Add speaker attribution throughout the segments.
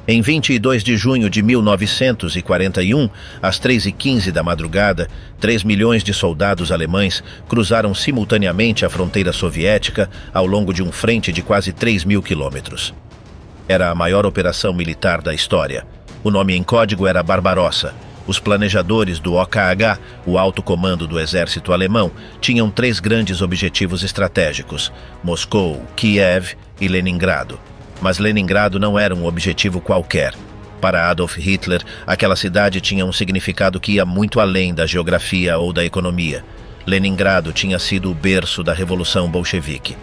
Speaker 1: Em 22 de junho de 1941, às 3h15 da madrugada, 3 milhões de soldados alemães cruzaram simultaneamente a fronteira soviética ao longo de um frente de quase 3.000 quilômetros. Era a maior operação militar da história. O nome em código era Barbarossa. Os planejadores do OKH, o alto comando do exército alemão, tinham 3 grandes objetivos estratégicos: Moscou, Kiev e Leningrado. Mas Leningrado não era um objetivo qualquer. Para Adolf Hitler, aquela cidade tinha um significado que ia muito além da geografia ou da economia. Leningrado tinha sido o berço da Revolução Bolchevique.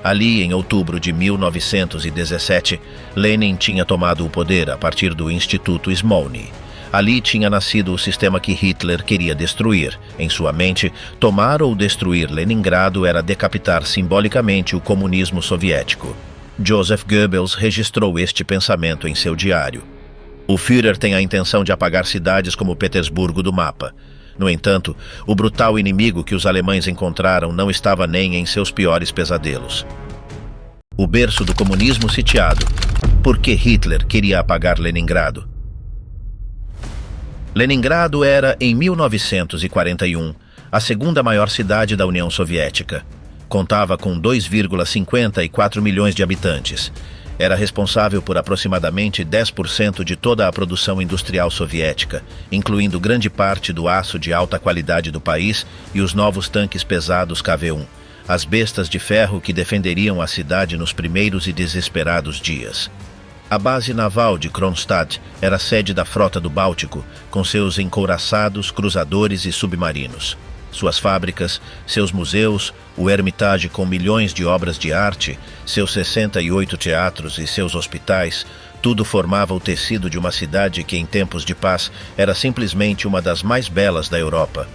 Speaker 1: Ali, em outubro de 1917, Lenin tinha tomado o poder a partir do Instituto Smolny. Ali tinha nascido o sistema que Hitler queria destruir. Em sua mente, tomar ou destruir Leningrado era decapitar simbolicamente o comunismo soviético. Joseph Goebbels registrou este pensamento em seu diário. O Führer tem a intenção de apagar cidades como Petersburgo do mapa. No entanto, o brutal inimigo que os alemães encontraram não estava nem em seus piores pesadelos. O berço do comunismo sitiado. Por que Hitler queria apagar Leningrado? Leningrado era, em 1941, a segunda maior cidade da União Soviética. Contava com 2,54 milhões de habitantes. Era responsável por aproximadamente 10% de toda a produção industrial soviética, incluindo grande parte do aço de alta qualidade do país e os novos tanques pesados KV-1, as bestas de ferro que defenderiam a cidade nos primeiros e desesperados dias. A base naval de Kronstadt era a sede da frota do Báltico, com seus encouraçados, cruzadores e submarinos. Suas fábricas, seus museus, o Hermitage com milhões de obras de arte, seus 68 teatros e seus hospitais, tudo formava o tecido de uma cidade que, em tempos de paz, era simplesmente uma das mais belas da Europa.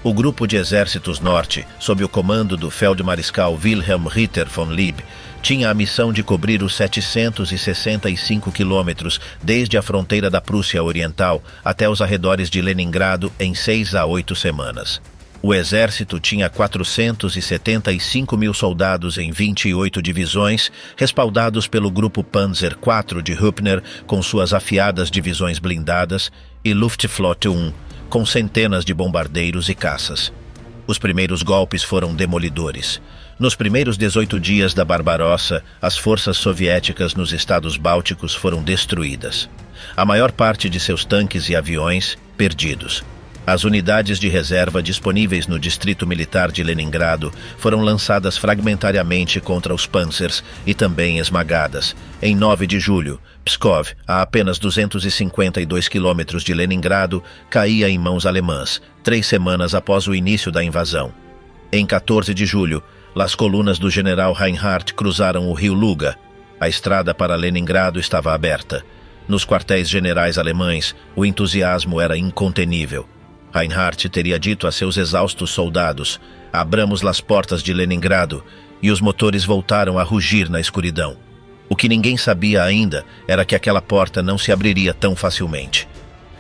Speaker 1: O Grupo de Exércitos Norte, sob o comando do feldmariscal Wilhelm Ritter von Lieb, tinha a missão de cobrir os 765 quilômetros desde a fronteira da Prússia Oriental até os arredores de Leningrado em 6 a 8 semanas. O exército tinha 475 mil soldados em 28 divisões, respaldados pelo Grupo Panzer IV de Hübner, com suas afiadas divisões blindadas, e Luftflotte 1, com centenas de bombardeiros e caças. Os primeiros golpes foram demolidores. Nos primeiros 18 dias da Barbarossa, as forças soviéticas nos estados bálticos foram destruídas. A maior parte de seus tanques e aviões, perdidos. As unidades de reserva disponíveis no distrito militar de Leningrado foram lançadas fragmentariamente contra os Panzers e também esmagadas. Em 9 de julho, Pskov, a apenas 252 quilômetros de Leningrado, caía em mãos alemãs, 3 semanas após o início da invasão. Em 14 de julho, as colunas do general Reinhardt cruzaram o rio Luga. A estrada para Leningrado estava aberta. Nos quartéis generais alemães, o entusiasmo era incontenível. Reinhardt teria dito a seus exaustos soldados: "Abramos as portas de Leningrado", e os motores voltaram a rugir na escuridão. O que ninguém sabia ainda era que aquela porta não se abriria tão facilmente.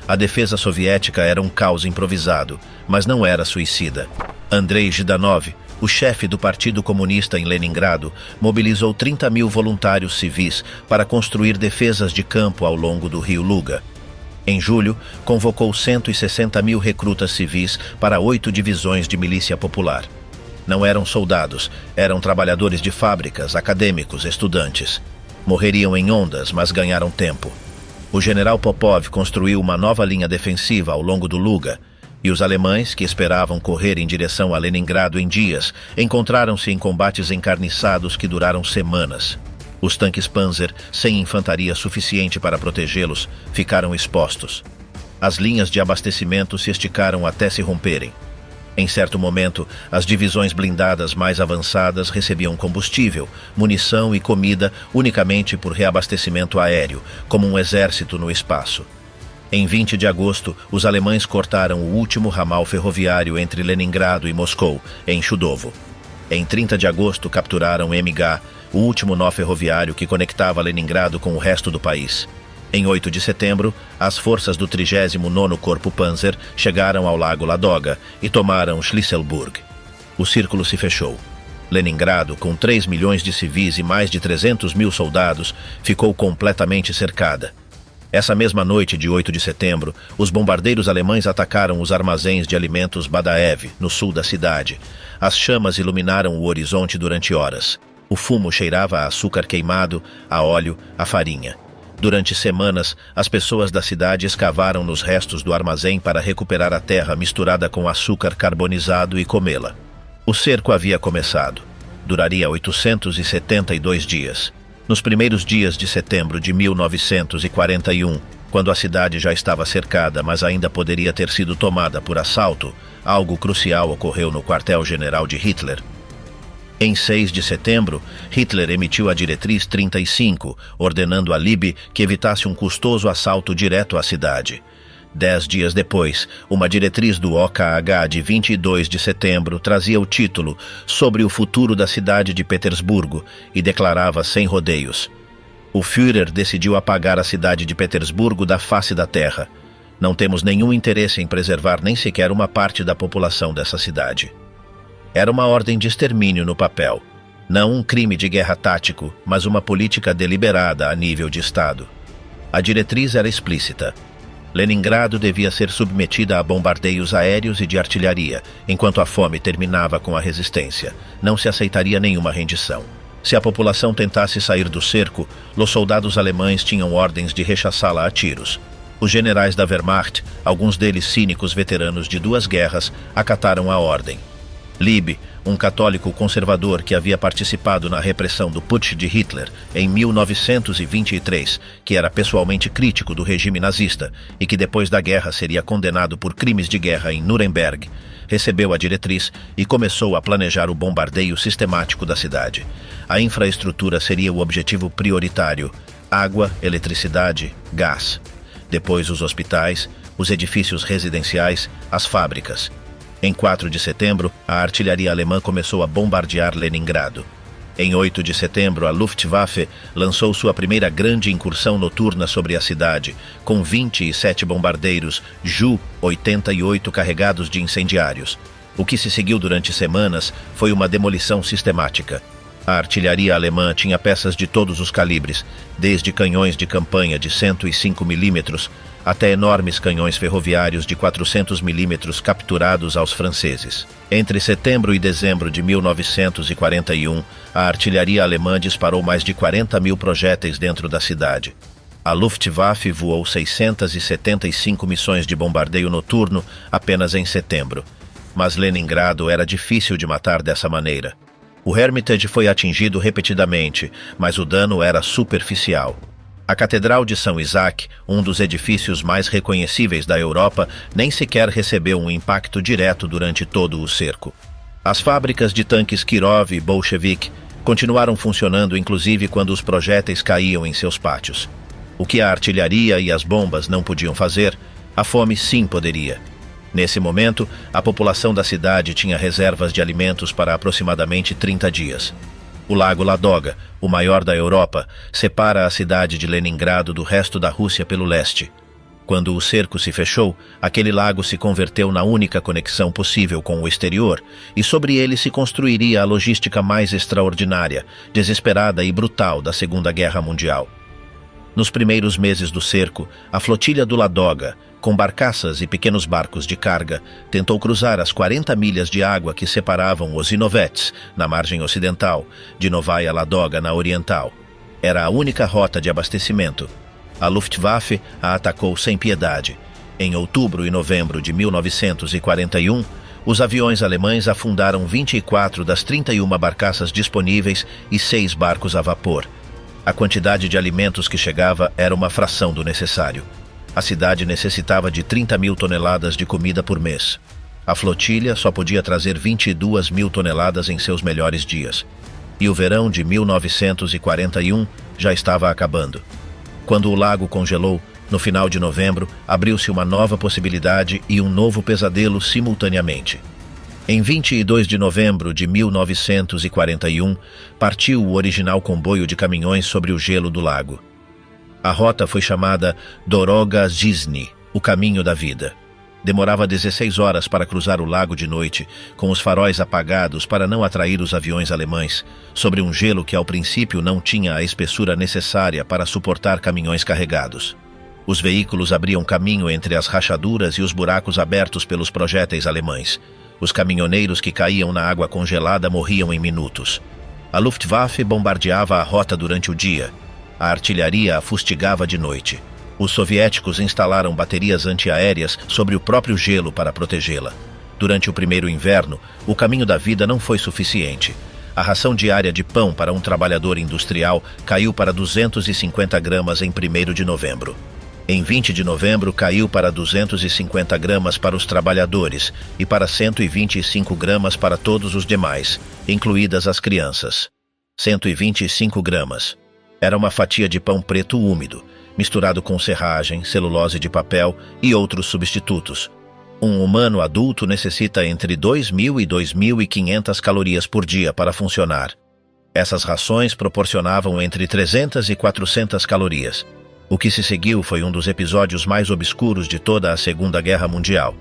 Speaker 1: A defesa soviética era um caos improvisado, mas não era suicida. Andrei Zhdanov, o chefe do Partido Comunista em Leningrado, mobilizou 30 mil voluntários civis para construir defesas de campo ao longo do rio Luga. Em julho, convocou 160 mil recrutas civis para 8 divisões de milícia popular. Não eram soldados, eram trabalhadores de fábricas, acadêmicos, estudantes. Morreriam em ondas, mas ganharam tempo. O general Popov construiu uma nova linha defensiva ao longo do Luga, e os alemães, que esperavam correr em direção a Leningrado em dias, encontraram-se em combates encarniçados que duraram semanas. Os tanques Panzer, sem infantaria suficiente para protegê-los, ficaram expostos. As linhas de abastecimento se esticaram até se romperem. Em certo momento, as divisões blindadas mais avançadas recebiam combustível, munição e comida unicamente por reabastecimento aéreo, como um exército no espaço. Em 20 de agosto, os alemães cortaram o último ramal ferroviário entre Leningrado e Moscou, em Chudovo. Em 30 de agosto, capturaram MG, o último nó ferroviário que conectava Leningrado com o resto do país. Em 8 de setembro, as forças do 39º Corpo Panzer chegaram ao Lago Ladoga e tomaram Schlisselburg. O círculo se fechou. Leningrado, com 3 milhões de civis e mais de 300 mil soldados, ficou completamente cercada. Essa mesma noite de 8 de setembro, os bombardeiros alemães atacaram os armazéns de alimentos Badaev, no sul da cidade. As chamas iluminaram o horizonte durante horas. O fumo cheirava a açúcar queimado, a óleo, a farinha. Durante semanas, as pessoas da cidade escavaram nos restos do armazém para recuperar a terra misturada com açúcar carbonizado e comê-la. O cerco havia começado. Duraria 872 dias. Nos primeiros dias de setembro de 1941, quando a cidade já estava cercada, mas ainda poderia ter sido tomada por assalto, algo crucial ocorreu no quartel-general de Hitler. Em 6 de setembro, Hitler emitiu a Diretriz 35, ordenando a Liebe que evitasse um custoso assalto direto à cidade. 10 dias depois, uma diretriz do OKH de 22 de setembro trazia o título Sobre o futuro da cidade de Petersburgo e declarava sem rodeios: o Führer decidiu apagar a cidade de Petersburgo da face da terra. Não temos nenhum interesse em preservar nem sequer uma parte da população dessa cidade. Era uma ordem de extermínio no papel. Não um crime de guerra tático, mas uma política deliberada a nível de Estado. A diretriz era explícita. Leningrado devia ser submetida a bombardeios aéreos e de artilharia, enquanto a fome terminava com a resistência. Não se aceitaria nenhuma rendição. Se a população tentasse sair do cerco, os soldados alemães tinham ordens de rechaçá-la a tiros. Os generais da Wehrmacht, alguns deles cínicos veteranos de 2 guerras, acataram a ordem. Liebe, um católico conservador que havia participado na repressão do putsch de Hitler em 1923, que era pessoalmente crítico do regime nazista e que depois da guerra seria condenado por crimes de guerra em Nuremberg, recebeu a diretriz e começou a planejar o bombardeio sistemático da cidade. A infraestrutura seria o objetivo prioritário: água, eletricidade, gás. Depois os hospitais, os edifícios residenciais, as fábricas. Em 4 de setembro, a artilharia alemã começou a bombardear Leningrado. Em 8 de setembro, a Luftwaffe lançou sua primeira grande incursão noturna sobre a cidade, com 27 bombardeiros Ju-88 carregados de incendiários. O que se seguiu durante semanas foi uma demolição sistemática. A artilharia alemã tinha peças de todos os calibres, desde canhões de campanha de 105 milímetros até enormes canhões ferroviários de 400 milímetros capturados aos franceses. Entre setembro e dezembro de 1941, a artilharia alemã disparou mais de 40 mil projéteis dentro da cidade. A Luftwaffe voou 675 missões de bombardeio noturno apenas em setembro. Mas Leningrado era difícil de matar dessa maneira. O Hermitage foi atingido repetidamente, mas o dano era superficial. A Catedral de São Isaac, um dos edifícios mais reconhecíveis da Europa, nem sequer recebeu um impacto direto durante todo o cerco. As fábricas de tanques Kirov e Bolshevik continuaram funcionando inclusive quando os projéteis caíam em seus pátios. O que a artilharia e as bombas não podiam fazer, a fome sim poderia. Nesse momento, a população da cidade tinha reservas de alimentos para aproximadamente 30 dias. O lago Ladoga, o maior da Europa, separa a cidade de Leningrado do resto da Rússia pelo leste. Quando o cerco se fechou, aquele lago se converteu na única conexão possível com o exterior, e sobre ele se construiria a logística mais extraordinária, desesperada e brutal da Segunda Guerra Mundial. Nos primeiros meses do cerco, a flotilha do Ladoga, com barcaças e pequenos barcos de carga, tentou cruzar as 40 milhas de água que separavam os Inovets, na margem ocidental, de Novaya Ladoga, na oriental. Era a única rota de abastecimento. A Luftwaffe a atacou sem piedade. Em outubro e novembro de 1941, os aviões alemães afundaram 24 das 31 barcaças disponíveis e 6 barcos a vapor. A quantidade de alimentos que chegava era uma fração do necessário. A cidade necessitava de 30 mil toneladas de comida por mês. A flotilha só podia trazer 22 mil toneladas em seus melhores dias. E o verão de 1941 já estava acabando. Quando o lago congelou, no final de novembro, abriu-se uma nova possibilidade e um novo pesadelo simultaneamente. Em 22 de novembro de 1941, partiu o original comboio de caminhões sobre o gelo do lago. A rota foi chamada Doroga Zizny, o caminho da vida. Demorava 16 horas para cruzar o lago de noite, com os faróis apagados para não atrair os aviões alemães, sobre um gelo que ao princípio não tinha a espessura necessária para suportar caminhões carregados. Os veículos abriam caminho entre as rachaduras e os buracos abertos pelos projéteis alemães. Os caminhoneiros que caíam na água congelada morriam em minutos. A Luftwaffe bombardeava a rota durante o dia. A artilharia a fustigava de noite. Os soviéticos instalaram baterias antiaéreas sobre o próprio gelo para protegê-la. Durante o primeiro inverno, o caminho da vida não foi suficiente. A ração diária de pão para um trabalhador industrial caiu para 250 gramas em 1º de novembro. Em 20 de novembro, caiu para 250 gramas para os trabalhadores e para 125 gramas para todos os demais, incluídas as crianças. 125 gramas. Era uma fatia de pão preto úmido, misturado com serragem, celulose de papel e outros substitutos. Um humano adulto necessita entre 2.000 e 2.500 calorias por dia para funcionar. Essas rações proporcionavam entre 300 e 400 calorias. O que se seguiu foi um dos episódios mais obscuros de toda a Segunda Guerra Mundial.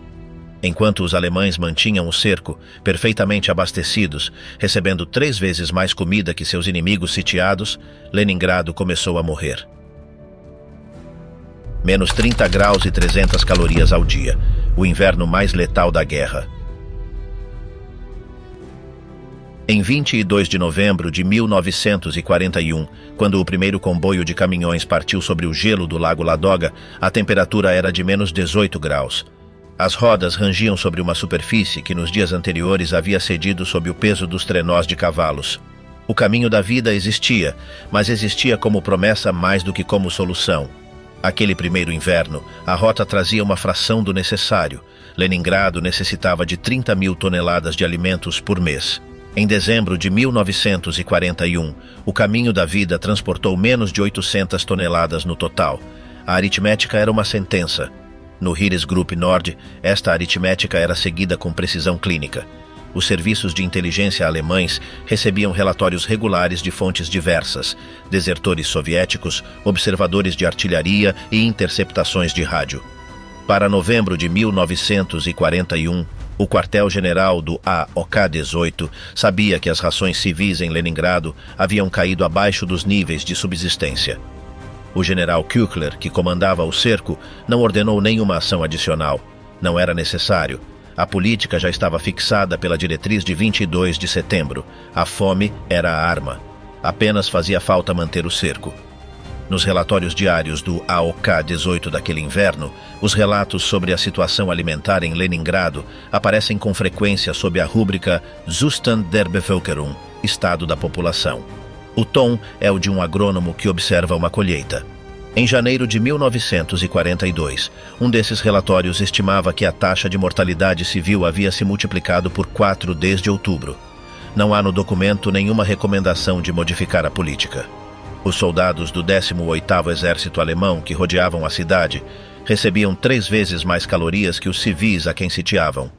Speaker 1: Enquanto os alemães mantinham o cerco, perfeitamente abastecidos, recebendo 3 vezes mais comida que seus inimigos sitiados, Leningrado começou a morrer. Menos 30 graus e 300 calorias ao dia, o inverno mais letal da guerra. Em 22 de novembro de 1941, quando o primeiro comboio de caminhões partiu sobre o gelo do Lago Ladoga, a temperatura era de menos 18 graus. As rodas rangiam sobre uma superfície que nos dias anteriores havia cedido sob o peso dos trenós de cavalos. O caminho da vida existia, mas existia como promessa mais do que como solução. Aquele primeiro inverno, a rota trazia uma fração do necessário. Leningrado necessitava de 30.000 toneladas de alimentos por mês. Em dezembro de 1941, o caminho da vida transportou menos de 800 toneladas no total. A aritmética era uma sentença. No Heeresgruppe Nord, esta aritmética era seguida com precisão clínica. Os serviços de inteligência alemães recebiam relatórios regulares de fontes diversas, desertores soviéticos, observadores de artilharia e interceptações de rádio. Para novembro de 1941, o quartel-general do AOK-18 sabia que as rações civis em Leningrado haviam caído abaixo dos níveis de subsistência. O general Küchler, que comandava o cerco, não ordenou nenhuma ação adicional. Não era necessário. A política já estava fixada pela diretriz de 22 de setembro. A fome era a arma. Apenas fazia falta manter o cerco. Nos relatórios diários do AOK-18 daquele inverno, os relatos sobre a situação alimentar em Leningrado aparecem com frequência sob a rúbrica Zustand der Bevölkerung, estado da população. O tom é o de um agrônomo que observa uma colheita. Em janeiro de 1942, um desses relatórios estimava que a taxa de mortalidade civil havia se multiplicado por 4 desde outubro. Não há no documento nenhuma recomendação de modificar a política. Os soldados do 18º Exército Alemão que rodeavam a cidade recebiam 3 vezes mais calorias que os civis a quem sitiavam.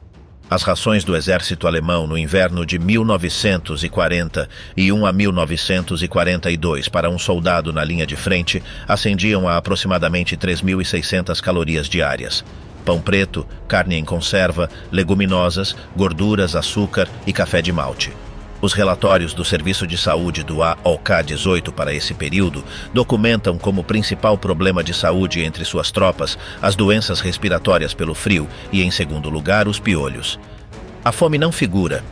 Speaker 1: As rações do exército alemão no inverno de 1941 a 1942 para um soldado na linha de frente ascendiam a aproximadamente 3.600 calorias diárias. Pão preto, carne em conserva, leguminosas, gorduras, açúcar e café de malte. Os relatórios do Serviço de Saúde do AOK-18 para esse período documentam como principal problema de saúde entre suas tropas as doenças respiratórias pelo frio e, em segundo lugar, os piolhos. A fome não figura.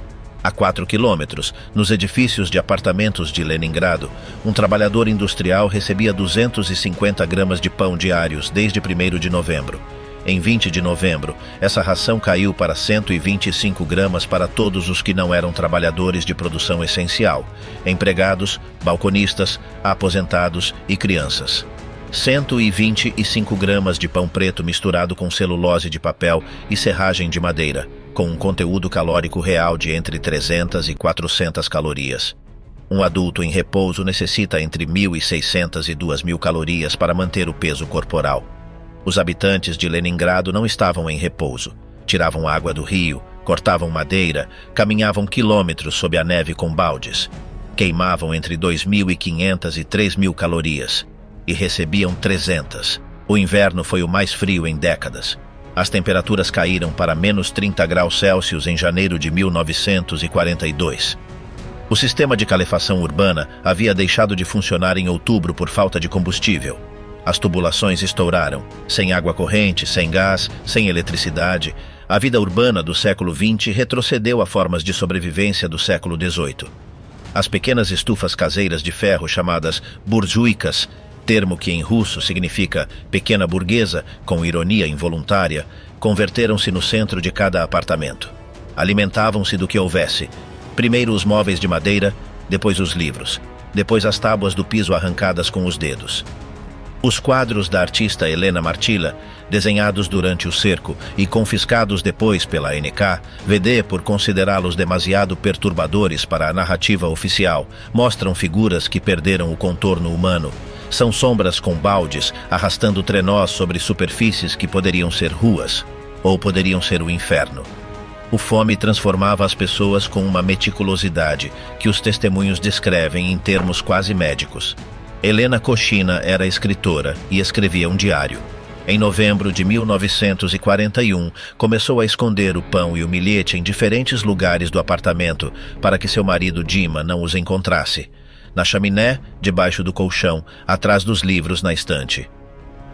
Speaker 1: A 4 quilômetros, nos edifícios de apartamentos de Leningrado, um trabalhador industrial recebia 250 gramas de pão diários desde 1º de novembro. Em 20 de novembro, essa ração caiu para 125 gramas para todos os que não eram trabalhadores de produção essencial, empregados, balconistas, aposentados e crianças. 125 gramas de pão preto misturado com celulose de papel e serragem de madeira, com um conteúdo calórico real de entre 300 e 400 calorias. Um adulto em repouso necessita entre 1.600 e 2.000 calorias para manter o peso corporal. Os habitantes de Leningrado não estavam em repouso. Tiravam água do rio, cortavam madeira, caminhavam quilômetros sob a neve com baldes. Queimavam entre 2.500 e 3.000 calorias e recebiam 300. O inverno foi o mais frio em décadas. As temperaturas caíram para menos 30 graus Celsius em janeiro de 1942. O sistema de calefação urbana havia deixado de funcionar em outubro por falta de combustível. As tubulações estouraram, sem água corrente, sem gás, sem eletricidade. A vida urbana do século XX retrocedeu a formas de sobrevivência do século XVIII. As pequenas estufas caseiras de ferro chamadas burjuicas, termo que em russo significa pequena burguesa, com ironia involuntária, converteram-se no centro de cada apartamento. Alimentavam-se do que houvesse. Primeiro os móveis de madeira, depois os livros, depois as tábuas do piso arrancadas com os dedos. Os quadros da artista Helena Martilla, desenhados durante o cerco e confiscados depois pela NKVD por considerá-los demasiado perturbadores para a narrativa oficial, mostram figuras que perderam o contorno humano. São sombras com baldes arrastando trenós sobre superfícies que poderiam ser ruas, ou poderiam ser o inferno. O fome transformava as pessoas com uma meticulosidade que os testemunhos descrevem em termos quase médicos. Helena Koshina era escritora e escrevia um diário. Em novembro de 1941, começou a esconder o pão e o milhete em diferentes lugares do apartamento para que seu marido Dima não os encontrasse. Na chaminé, debaixo do colchão, atrás dos livros na estante.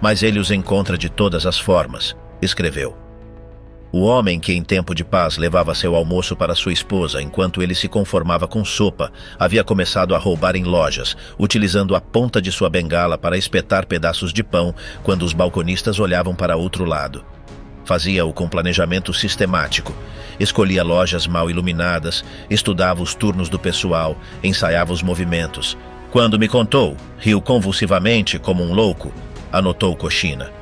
Speaker 1: Mas ele os encontra de todas as formas, escreveu. O homem que em tempo de paz levava seu almoço para sua esposa enquanto ele se conformava com sopa, havia começado a roubar em lojas, utilizando a ponta de sua bengala para espetar pedaços de pão quando os balconistas olhavam para outro lado. Fazia-o com planejamento sistemático. Escolhia lojas mal iluminadas, estudava os turnos do pessoal, ensaiava os movimentos. Quando me contou, riu convulsivamente como um louco, anotou Koshina.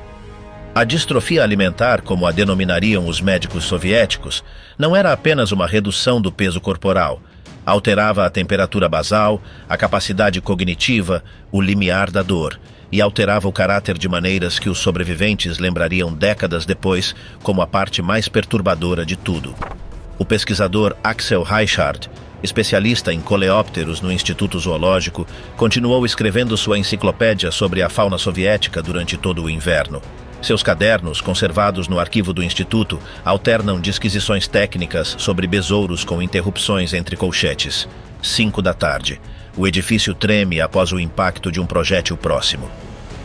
Speaker 1: A distrofia alimentar, como a denominariam os médicos soviéticos, não era apenas uma redução do peso corporal. Alterava a temperatura basal, a capacidade cognitiva, o limiar da dor, e alterava o caráter de maneiras que os sobreviventes lembrariam décadas depois como a parte mais perturbadora de tudo. O pesquisador Axel Reichard, especialista em coleópteros no Instituto Zoológico, continuou escrevendo sua enciclopédia sobre a fauna soviética durante todo o inverno. Seus cadernos, conservados no arquivo do Instituto, alternam disquisições técnicas sobre besouros com interrupções entre colchetes. 5 da tarde. O edifício treme após o impacto de um projétil próximo.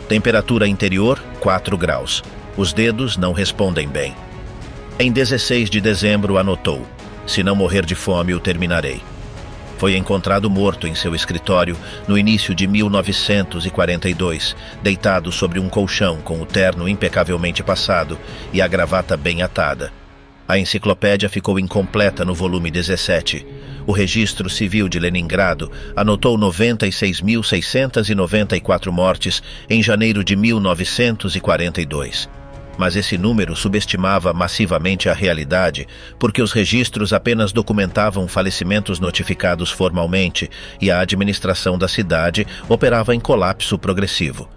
Speaker 1: Temperatura interior, 4 graus. Os dedos não respondem bem. Em 16 de dezembro anotou: se não morrer de fome, o terminarei. Foi encontrado morto em seu escritório no início de 1942, deitado sobre um colchão com o terno impecavelmente passado e a gravata bem atada. A enciclopédia ficou incompleta no volume 17. O Registro Civil de Leningrado anotou 96.694 mortes em janeiro de 1942. Mas esse número subestimava massivamente a realidade, porque os registros apenas documentavam falecimentos notificados formalmente e a administração da cidade operava em colapso progressivo.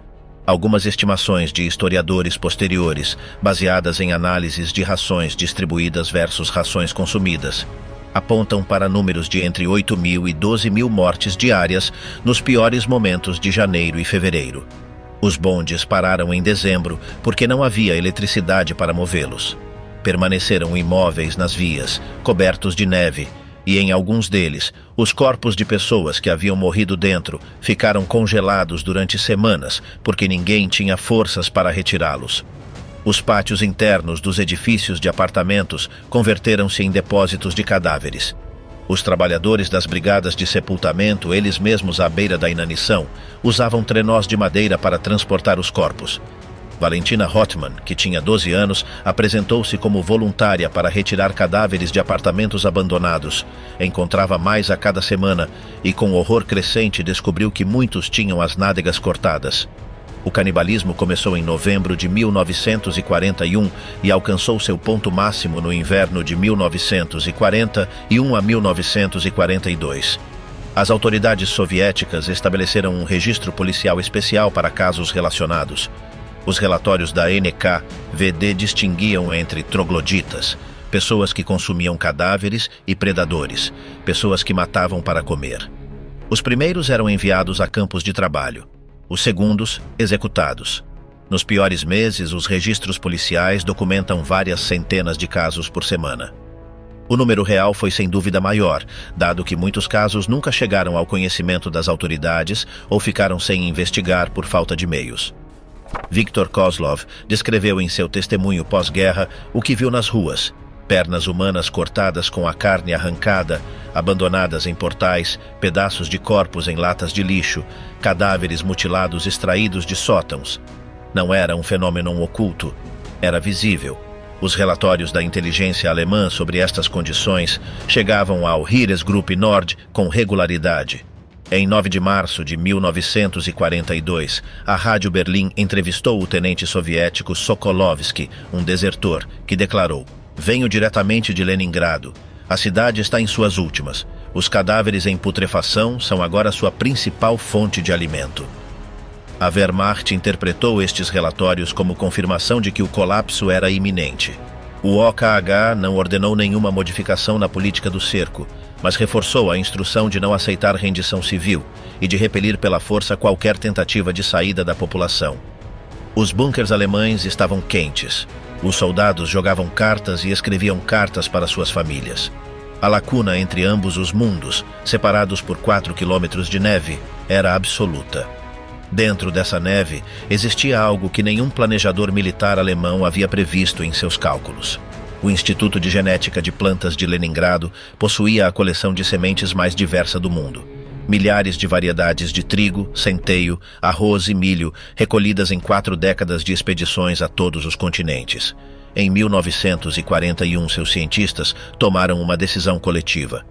Speaker 1: Algumas estimações de historiadores posteriores, baseadas em análises de rações distribuídas versus rações consumidas, apontam para números de entre 8.000 e 12.000 mortes diárias nos piores momentos de janeiro e fevereiro. Os bondes pararam em dezembro porque não havia eletricidade para movê-los. Permaneceram imóveis nas vias, cobertos de neve, e em alguns deles, os corpos de pessoas que haviam morrido dentro ficaram congelados durante semanas porque ninguém tinha forças para retirá-los. Os pátios internos dos edifícios de apartamentos converteram-se em depósitos de cadáveres. Os trabalhadores das brigadas de sepultamento, eles mesmos à beira da inanição, usavam trenós de madeira para transportar os corpos. Valentina Hotman, que tinha 12 anos, apresentou-se como voluntária para retirar cadáveres de apartamentos abandonados. Encontrava mais a cada semana e, com horror crescente, descobriu que muitos tinham as nádegas cortadas. O canibalismo começou em novembro de 1941 e alcançou seu ponto máximo no inverno de 1941 a 1942. As autoridades soviéticas estabeleceram um registro policial especial para casos relacionados. Os relatórios da NKVD distinguiam entre trogloditas, pessoas que consumiam cadáveres, e predadores, pessoas que matavam para comer. Os primeiros eram enviados a campos de trabalho. Os segundos, executados. Nos piores meses, os registros policiais documentam várias centenas de casos por semana. O número real foi sem dúvida maior, dado que muitos casos nunca chegaram ao conhecimento das autoridades ou ficaram sem investigar por falta de meios. Viktor Kozlov descreveu em seu testemunho pós-guerra o que viu nas ruas: pernas humanas cortadas com a carne arrancada, abandonadas em portais, pedaços de corpos em latas de lixo, cadáveres mutilados extraídos de sótãos. Não era um fenômeno oculto, era visível. Os relatórios da inteligência alemã sobre estas condições chegavam ao Heeresgruppe Nord com regularidade. Em 9 de março de 1942, a Rádio Berlim entrevistou o tenente soviético Sokolovsky, um desertor, que declarou: "Venho diretamente de Leningrado. A cidade está em suas últimas. Os cadáveres em putrefação são agora sua principal fonte de alimento." A Wehrmacht interpretou estes relatórios como confirmação de que o colapso era iminente. O OKH não ordenou nenhuma modificação na política do cerco, mas reforçou a instrução de não aceitar rendição civil e de repelir pela força qualquer tentativa de saída da população. Os bunkers alemães estavam quentes. Os soldados jogavam cartas e escreviam cartas para suas famílias. A lacuna entre ambos os mundos, separados por 4 quilômetros de neve, era absoluta. Dentro dessa neve, existia algo que nenhum planejador militar alemão havia previsto em seus cálculos. O Instituto de Genética de Plantas de Leningrado possuía a coleção de sementes mais diversa do mundo. Milhares de variedades de trigo, centeio, arroz e milho, recolhidas em 4 décadas de expedições a todos os continentes. Em 1941, seus cientistas tomaram uma decisão coletiva.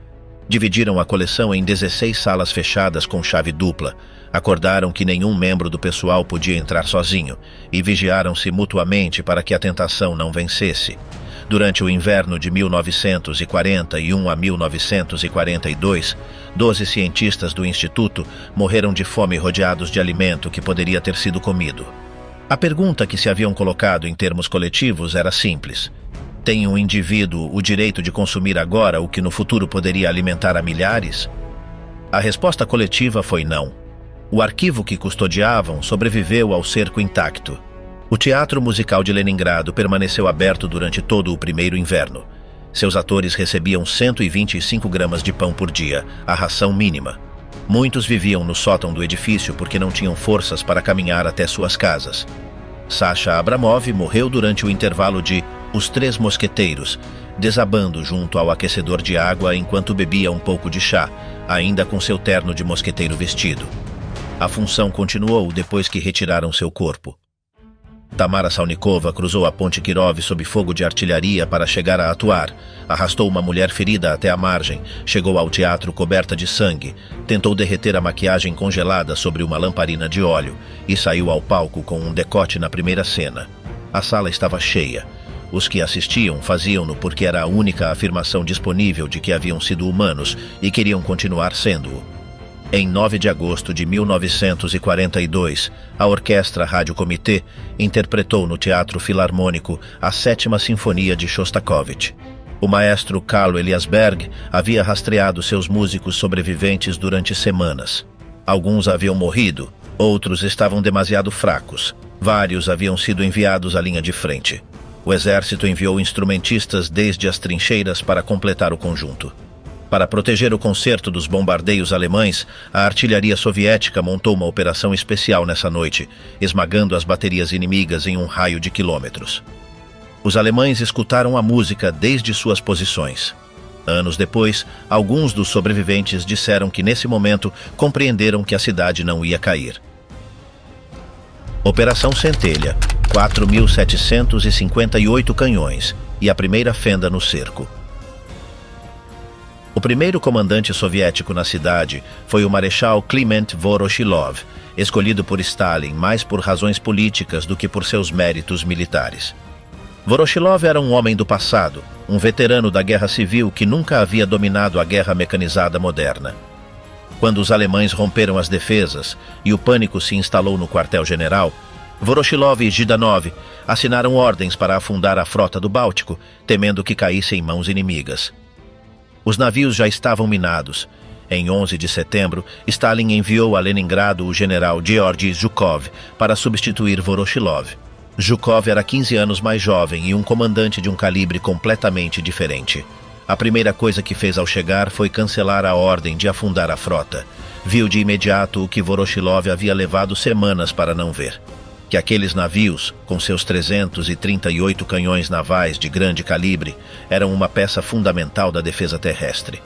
Speaker 1: Dividiram a coleção em 16 salas fechadas com chave dupla, acordaram que nenhum membro do pessoal podia entrar sozinho e vigiaram-se mutuamente para que a tentação não vencesse. Durante o inverno de 1941 a 1942, 12 cientistas do Instituto morreram de fome rodeados de alimento que poderia ter sido comido. A pergunta que se haviam colocado em termos coletivos era simples: tem um indivíduo o direito de consumir agora o que no futuro poderia alimentar a milhares? A resposta coletiva foi não. O arquivo que custodiavam sobreviveu ao cerco intacto. O Teatro Musical de Leningrado permaneceu aberto durante todo o primeiro inverno. Seus atores recebiam 125 gramas de pão por dia, a ração mínima. Muitos viviam no sótão do edifício porque não tinham forças para caminhar até suas casas. Sasha Abramov morreu durante o intervalo de Os Três Mosqueteiros, desabando junto ao aquecedor de água enquanto bebia um pouco de chá, ainda com seu terno de mosqueteiro vestido. A função continuou depois que retiraram seu corpo. Tamara Salnikova cruzou a ponte Kirov sob fogo de artilharia para chegar a atuar, arrastou uma mulher ferida até a margem, chegou ao teatro coberta de sangue, tentou derreter a maquiagem congelada sobre uma lamparina de óleo e saiu ao palco com um decote na primeira cena. A sala estava cheia. Os que assistiam faziam-no porque era a única afirmação disponível de que haviam sido humanos e queriam continuar sendo-o. Em 9 de agosto de 1942, a Orquestra Rádio Comitê interpretou no Teatro Filarmônico a 7ª Sinfonia de Shostakovich. O maestro Carlo Eliasberg havia rastreado seus músicos sobreviventes durante semanas. Alguns haviam morrido, outros estavam demasiado fracos. Vários haviam sido enviados à linha de frente. O exército enviou instrumentistas desde as trincheiras para completar o conjunto. Para proteger o concerto dos bombardeios alemães, a artilharia soviética montou uma operação especial nessa noite, esmagando as baterias inimigas em um raio de quilômetros. Os alemães escutaram a música desde suas posições. Anos depois, alguns dos sobreviventes disseram que nesse momento compreenderam que a cidade não ia cair. Operação Centelha, 4.758 canhões e a primeira fenda no cerco. O primeiro comandante soviético na cidade foi o Marechal Kliment Voroshilov, escolhido por Stalin mais por razões políticas do que por seus méritos militares. Voroshilov era um homem do passado, um veterano da guerra civil que nunca havia dominado a guerra mecanizada moderna. Quando os alemães romperam as defesas e o pânico se instalou no quartel-general, Voroshilov e Zhidanov assinaram ordens para afundar a frota do Báltico, temendo que caísse em mãos inimigas. Os navios já estavam minados. Em 11 de setembro, Stalin enviou a Leningrado o general Georgy Zhukov para substituir Voroshilov. Zhukov era 15 anos mais jovem e um comandante de um calibre completamente diferente. A primeira coisa que fez ao chegar foi cancelar a ordem de afundar a frota. Viu de imediato o que Voroshilov havia levado semanas para não ver: que aqueles navios, com seus 338 canhões navais de grande calibre, eram uma peça fundamental da defesa terrestre.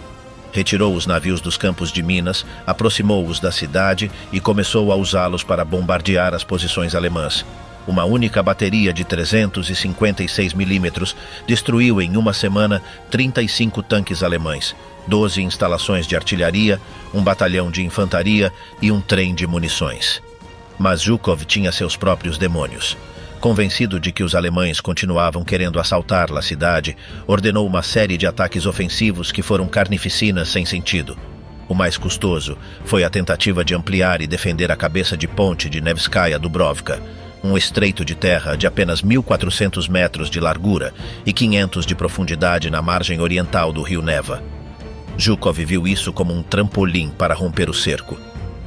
Speaker 1: Retirou os navios dos campos de minas, aproximou-os da cidade e começou a usá-los para bombardear as posições alemãs. Uma única bateria de 356 milímetros destruiu em uma semana 35 tanques alemães, 12 instalações de artilharia, um batalhão de infantaria e um trem de munições. Mas Zhukov tinha seus próprios demônios. Convencido de que os alemães continuavam querendo assaltar a cidade, ordenou uma série de ataques ofensivos que foram carnificinas sem sentido. O mais custoso foi a tentativa de ampliar e defender a cabeça de ponte de Nevskaya Dubrovka, um estreito de terra de apenas 1.400 metros de largura e 500 de profundidade na margem oriental do rio Neva. Zhukov viu isso como um trampolim para romper o cerco.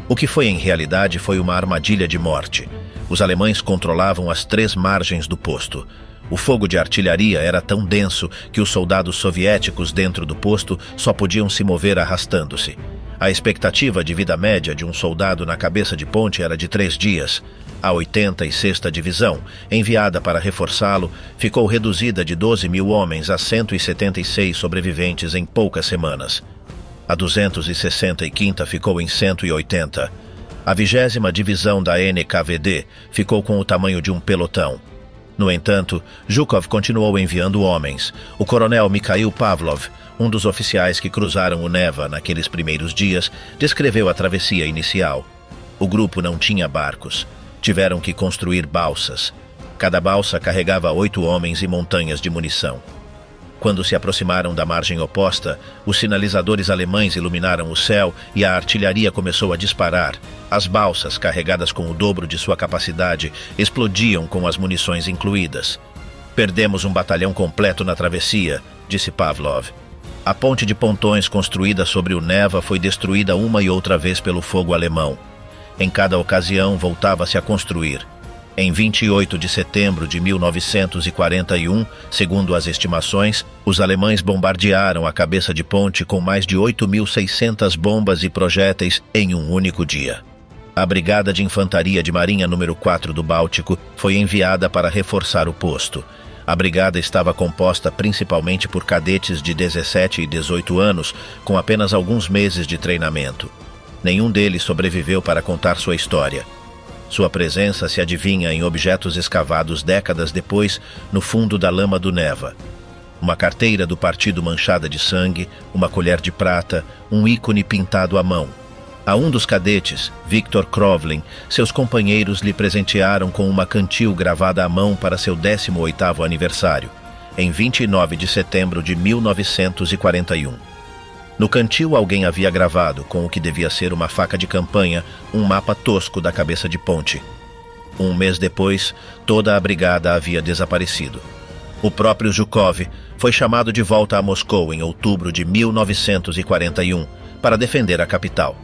Speaker 1: O que foi em realidade foi uma armadilha de morte. Os alemães controlavam as 3 margens do posto. O fogo de artilharia era tão denso que os soldados soviéticos dentro do posto só podiam se mover arrastando-se. A expectativa de vida média de um soldado na cabeça de ponte era de 3 dias. A 86ª Divisão, enviada para reforçá-lo, ficou reduzida de 12.000 homens a 176 sobreviventes em poucas semanas. A 265ª ficou em 180. A 20ª Divisão da NKVD ficou com o tamanho de um pelotão. No entanto, Zhukov continuou enviando homens. O coronel Mikhail Pavlov, um dos oficiais que cruzaram o Neva naqueles primeiros dias, descreveu a travessia inicial. O grupo não tinha barcos. Tiveram que construir balsas. Cada balsa carregava 8 homens e montanhas de munição. Quando se aproximaram da margem oposta, os sinalizadores alemães iluminaram o céu e a artilharia começou a disparar. As balsas, carregadas com o dobro de sua capacidade, explodiam com as munições incluídas. "Perdemos um batalhão completo na travessia", disse Pavlov. A ponte de pontões construída sobre o Neva foi destruída uma e outra vez pelo fogo alemão. Em cada ocasião, voltava-se a construir. Em 28 de setembro de 1941, segundo as estimações, os alemães bombardearam a cabeça de ponte com mais de 8.600 bombas e projéteis em um único dia. A Brigada de Infantaria de Marinha número 4 do Báltico foi enviada para reforçar o posto. A brigada estava composta principalmente por cadetes de 17 e 18 anos, com apenas alguns meses de treinamento. Nenhum deles sobreviveu para contar sua história. Sua presença se adivinha em objetos escavados décadas depois no fundo da lama do Neva. Uma carteira do partido manchada de sangue, uma colher de prata, um ícone pintado à mão. A um dos cadetes, Viktor Krovlin, seus companheiros lhe presentearam com uma cantil gravada à mão para seu 18º aniversário, em 29 de setembro de 1941. No cantil alguém havia gravado, com o que devia ser uma faca de campanha, um mapa tosco da cabeça de ponte. Um mês depois, toda a brigada havia desaparecido. O próprio Zhukov foi chamado de volta a Moscou em outubro de 1941 para defender a capital.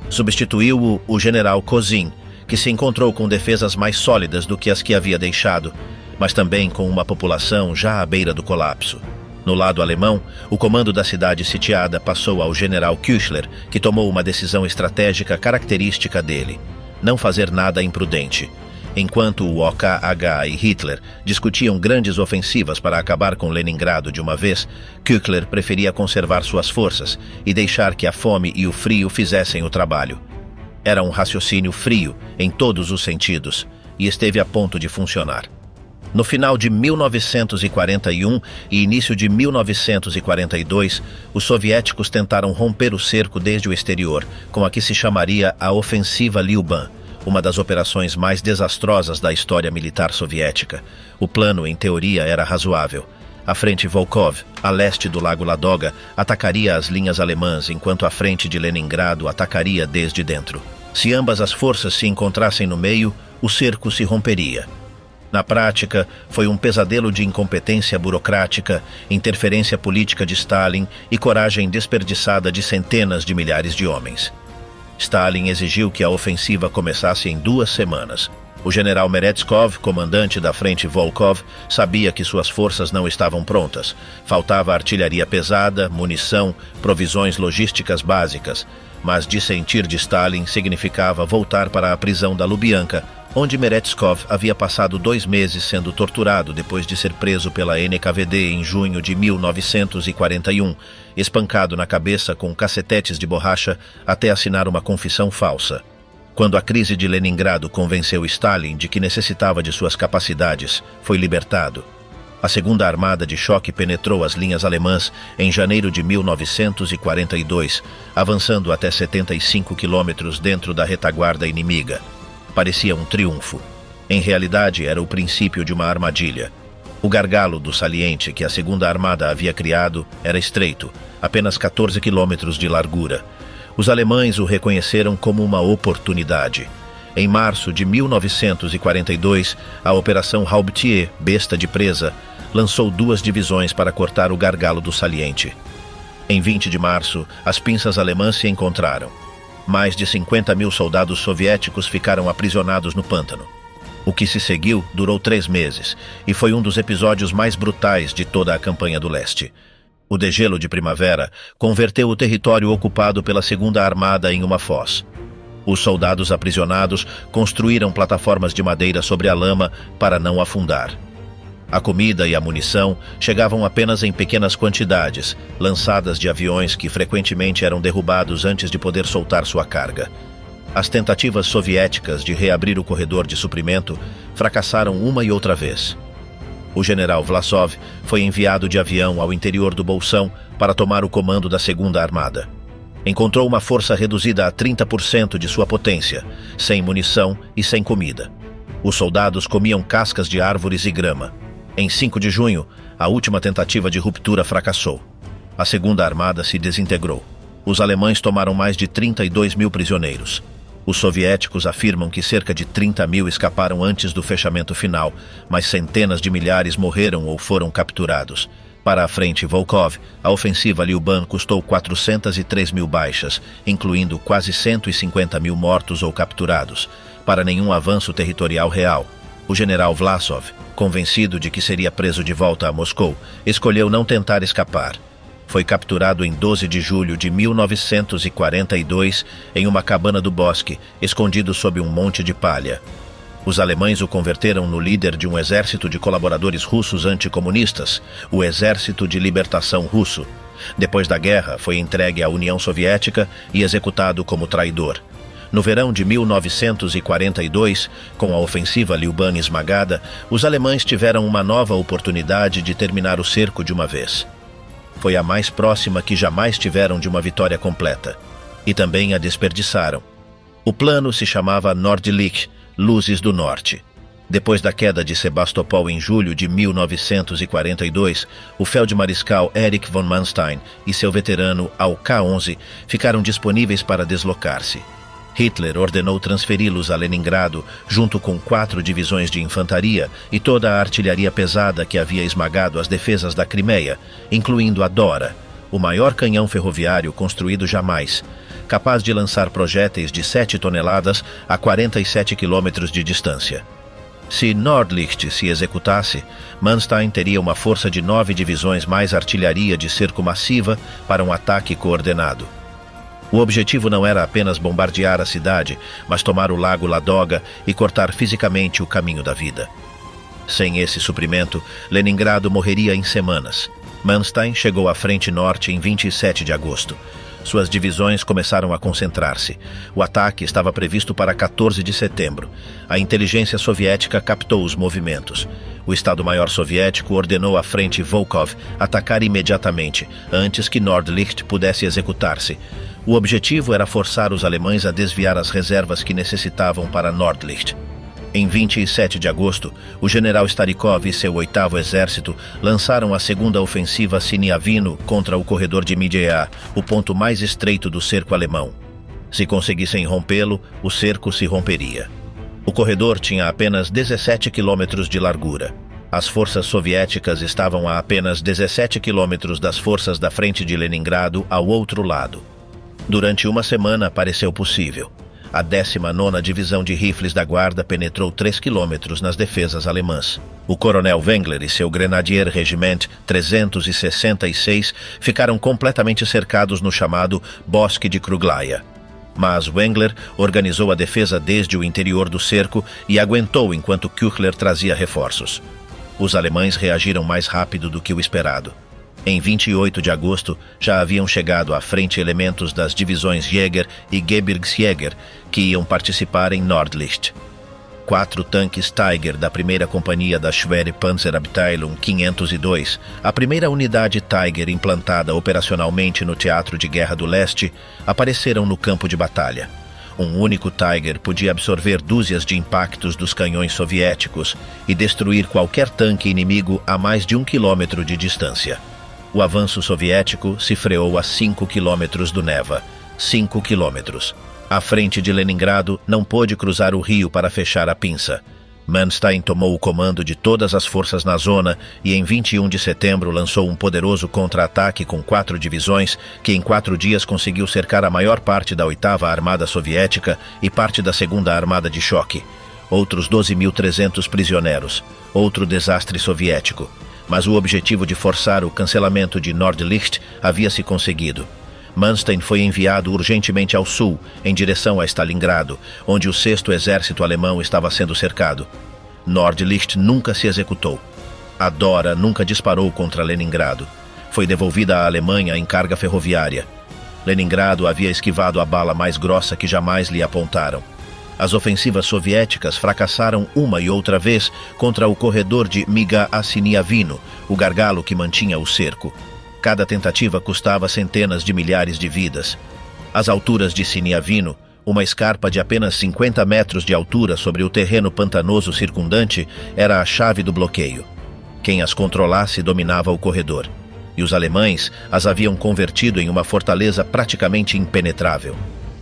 Speaker 1: Substituiu-o o general Kozin, que se encontrou com defesas mais sólidas do que as que havia deixado, mas também com uma população já à beira do colapso. No lado alemão, o comando da cidade sitiada passou ao general Küchler, que tomou uma decisão estratégica característica dele: não fazer nada imprudente. Enquanto o OKH e Hitler discutiam grandes ofensivas para acabar com Leningrado de uma vez, Küchler preferia conservar suas forças e deixar que a fome e o frio fizessem o trabalho. Era um raciocínio frio, em todos os sentidos, e esteve a ponto de funcionar. No final de 1941 e início de 1942, os soviéticos tentaram romper o cerco desde o exterior, com a que se chamaria a Ofensiva Lyuban, uma das operações mais desastrosas da história militar soviética. O plano, em teoria, era razoável. A frente Volkhov, a leste do Lago Ladoga, atacaria as linhas alemãs, enquanto a frente de Leningrado atacaria desde dentro. Se ambas as forças se encontrassem no meio, o cerco se romperia. Na prática, foi um pesadelo de incompetência burocrática, interferência política de Stalin e coragem desperdiçada de centenas de milhares de homens. Stalin exigiu que a ofensiva começasse em 2 semanas. O general Meretskov, comandante da frente Volkhov, sabia que suas forças não estavam prontas. Faltava artilharia pesada, munição, provisões logísticas básicas. Mas dissentir de Stalin significava voltar para a prisão da Lubianka, onde Meretskov havia passado 2 meses sendo torturado depois de ser preso pela NKVD em junho de 1941, espancado na cabeça com cacetetes de borracha até assinar uma confissão falsa. Quando a crise de Leningrado convenceu Stalin de que necessitava de suas capacidades, foi libertado. A Segunda Armada de Choque penetrou as linhas alemãs em janeiro de 1942, avançando até 75 quilômetros dentro da retaguarda inimiga. Parecia um triunfo. Em realidade, era o princípio de uma armadilha. O gargalo do saliente que a Segunda Armada havia criado era estreito, apenas 14 quilômetros de largura. Os alemães o reconheceram como uma oportunidade. Em março de 1942, a Operação Haubtier, Besta de Presa, lançou 2 divisões para cortar o gargalo do saliente. Em 20 de março, as pinças alemãs se encontraram. Mais de 50.000 soldados soviéticos ficaram aprisionados no pântano. O que se seguiu durou 3 meses e foi um dos episódios mais brutais de toda a campanha do leste. O degelo de primavera converteu o território ocupado pela Segunda Armada em uma foz. Os soldados aprisionados construíram plataformas de madeira sobre a lama para não afundar. A comida e a munição chegavam apenas em pequenas quantidades, lançadas de aviões que frequentemente eram derrubados antes de poder soltar sua carga. As tentativas soviéticas de reabrir o corredor de suprimento fracassaram uma e outra vez. O general Vlasov foi enviado de avião ao interior do Bolsão para tomar o comando da Segunda Armada. Encontrou uma força reduzida a 30% de sua potência, sem munição e sem comida. Os soldados comiam cascas de árvores e grama. Em 5 de junho, a última tentativa de ruptura fracassou. A Segunda Armada se desintegrou. Os alemães tomaram mais de 32.000 prisioneiros. Os soviéticos afirmam que cerca de 30.000 escaparam antes do fechamento final, mas centenas de milhares morreram ou foram capturados. Para a frente Volkov, a ofensiva Liuban custou 403.000 baixas, incluindo quase 150.000 mortos ou capturados, para nenhum avanço territorial real. O general Vlasov, convencido de que seria preso de volta a Moscou, escolheu não tentar escapar. Foi capturado em 12 de julho de 1942 em uma cabana do bosque, escondido sob um monte de palha. Os alemães o converteram no líder de um exército de colaboradores russos anticomunistas, o Exército de Libertação Russo. Depois da guerra, foi entregue à União Soviética e executado como traidor. No verão de 1942, com a ofensiva Liuban esmagada, os alemães tiveram uma nova oportunidade de terminar o cerco de uma vez. Foi a mais próxima que jamais tiveram de uma vitória completa. E também a desperdiçaram. O plano se chamava Nordlicht, Luzes do Norte. Depois da queda de Sebastopol em julho de 1942, o feldmariscal Erich von Manstein e seu veterano AK-11 ficaram disponíveis para deslocar-se. Hitler ordenou transferi-los a Leningrado, junto com 4 divisões de infantaria e toda a artilharia pesada que havia esmagado as defesas da Crimeia, incluindo a Dora, o maior canhão ferroviário construído jamais, capaz de lançar projéteis de 7 toneladas a 47 quilômetros de distância. Se Nordlicht se executasse, Manstein teria uma força de 9 divisões mais artilharia de cerco massiva para um ataque coordenado. O objetivo não era apenas bombardear a cidade, mas tomar o lago Ladoga e cortar fisicamente o caminho da vida. Sem esse suprimento, Leningrado morreria em semanas. Manstein chegou à frente norte em 27 de agosto. Suas divisões começaram a concentrar-se. O ataque estava previsto para 14 de setembro. A inteligência soviética captou os movimentos. O Estado-Maior soviético ordenou à frente Volkov atacar imediatamente, antes que Nordlicht pudesse executar-se. O objetivo era forçar os alemães a desviar as reservas que necessitavam para Nordlicht. Em 27 de agosto, o general Starikov e seu 8º Exército lançaram a segunda ofensiva Siniavino contra o corredor de Midyea, o ponto mais estreito do cerco alemão. Se conseguissem rompê-lo, o cerco se romperia. O corredor tinha apenas 17 quilômetros de largura. As forças soviéticas estavam a apenas 17 quilômetros das forças da frente de Leningrado ao outro lado. Durante uma semana pareceu possível. A 19ª Divisão de Rifles da Guarda penetrou 3 quilômetros nas defesas alemãs. O coronel Wengler e seu Grenadier Regiment 366 ficaram completamente cercados no chamado Bosque de Kruglaia. Mas Wengler organizou a defesa desde o interior do cerco e aguentou enquanto Küchler trazia reforços. Os alemães reagiram mais rápido do que o esperado. Em 28 de agosto, já haviam chegado à frente elementos das divisões Jäger e Gebirgsjäger, que iam participar em Nordlicht. 4 tanques Tiger da primeira companhia da Schwere Panzerabteilung 502, a primeira unidade Tiger implantada operacionalmente no Teatro de Guerra do Leste, apareceram no campo de batalha. Um único Tiger podia absorver dúzias de impactos dos canhões soviéticos e destruir qualquer tanque inimigo a mais de 1 quilômetro de distância. O avanço soviético se freou a 5 quilômetros do Neva. 5 quilômetros. A frente de Leningrado não pôde cruzar o rio para fechar a pinça. Manstein tomou o comando de todas as forças na zona e em 21 de setembro lançou um poderoso contra-ataque com 4 divisões que em 4 dias conseguiu cercar a maior parte da 8ª Armada Soviética e parte da 2ª Armada de Choque. Outros 12.300 prisioneiros. Outro desastre soviético. Mas o objetivo de forçar o cancelamento de Nordlicht havia se conseguido. Manstein foi enviado urgentemente ao sul, em direção a Stalingrado, onde o 6º Exército Alemão estava sendo cercado. Nordlicht nunca se executou. A Dora nunca disparou contra Leningrado. Foi devolvida à Alemanha em carga ferroviária. Leningrado havia esquivado a bala mais grossa que jamais lhe apontaram. As ofensivas soviéticas fracassaram uma e outra vez contra o corredor de Miga-Assiniavino, o gargalo que mantinha o cerco. Cada tentativa custava centenas de milhares de vidas. As alturas de Siniavino, uma escarpa de apenas 50 metros de altura sobre o terreno pantanoso circundante, era a chave do bloqueio. Quem as controlasse dominava o corredor, e os alemães as haviam convertido em uma fortaleza praticamente impenetrável.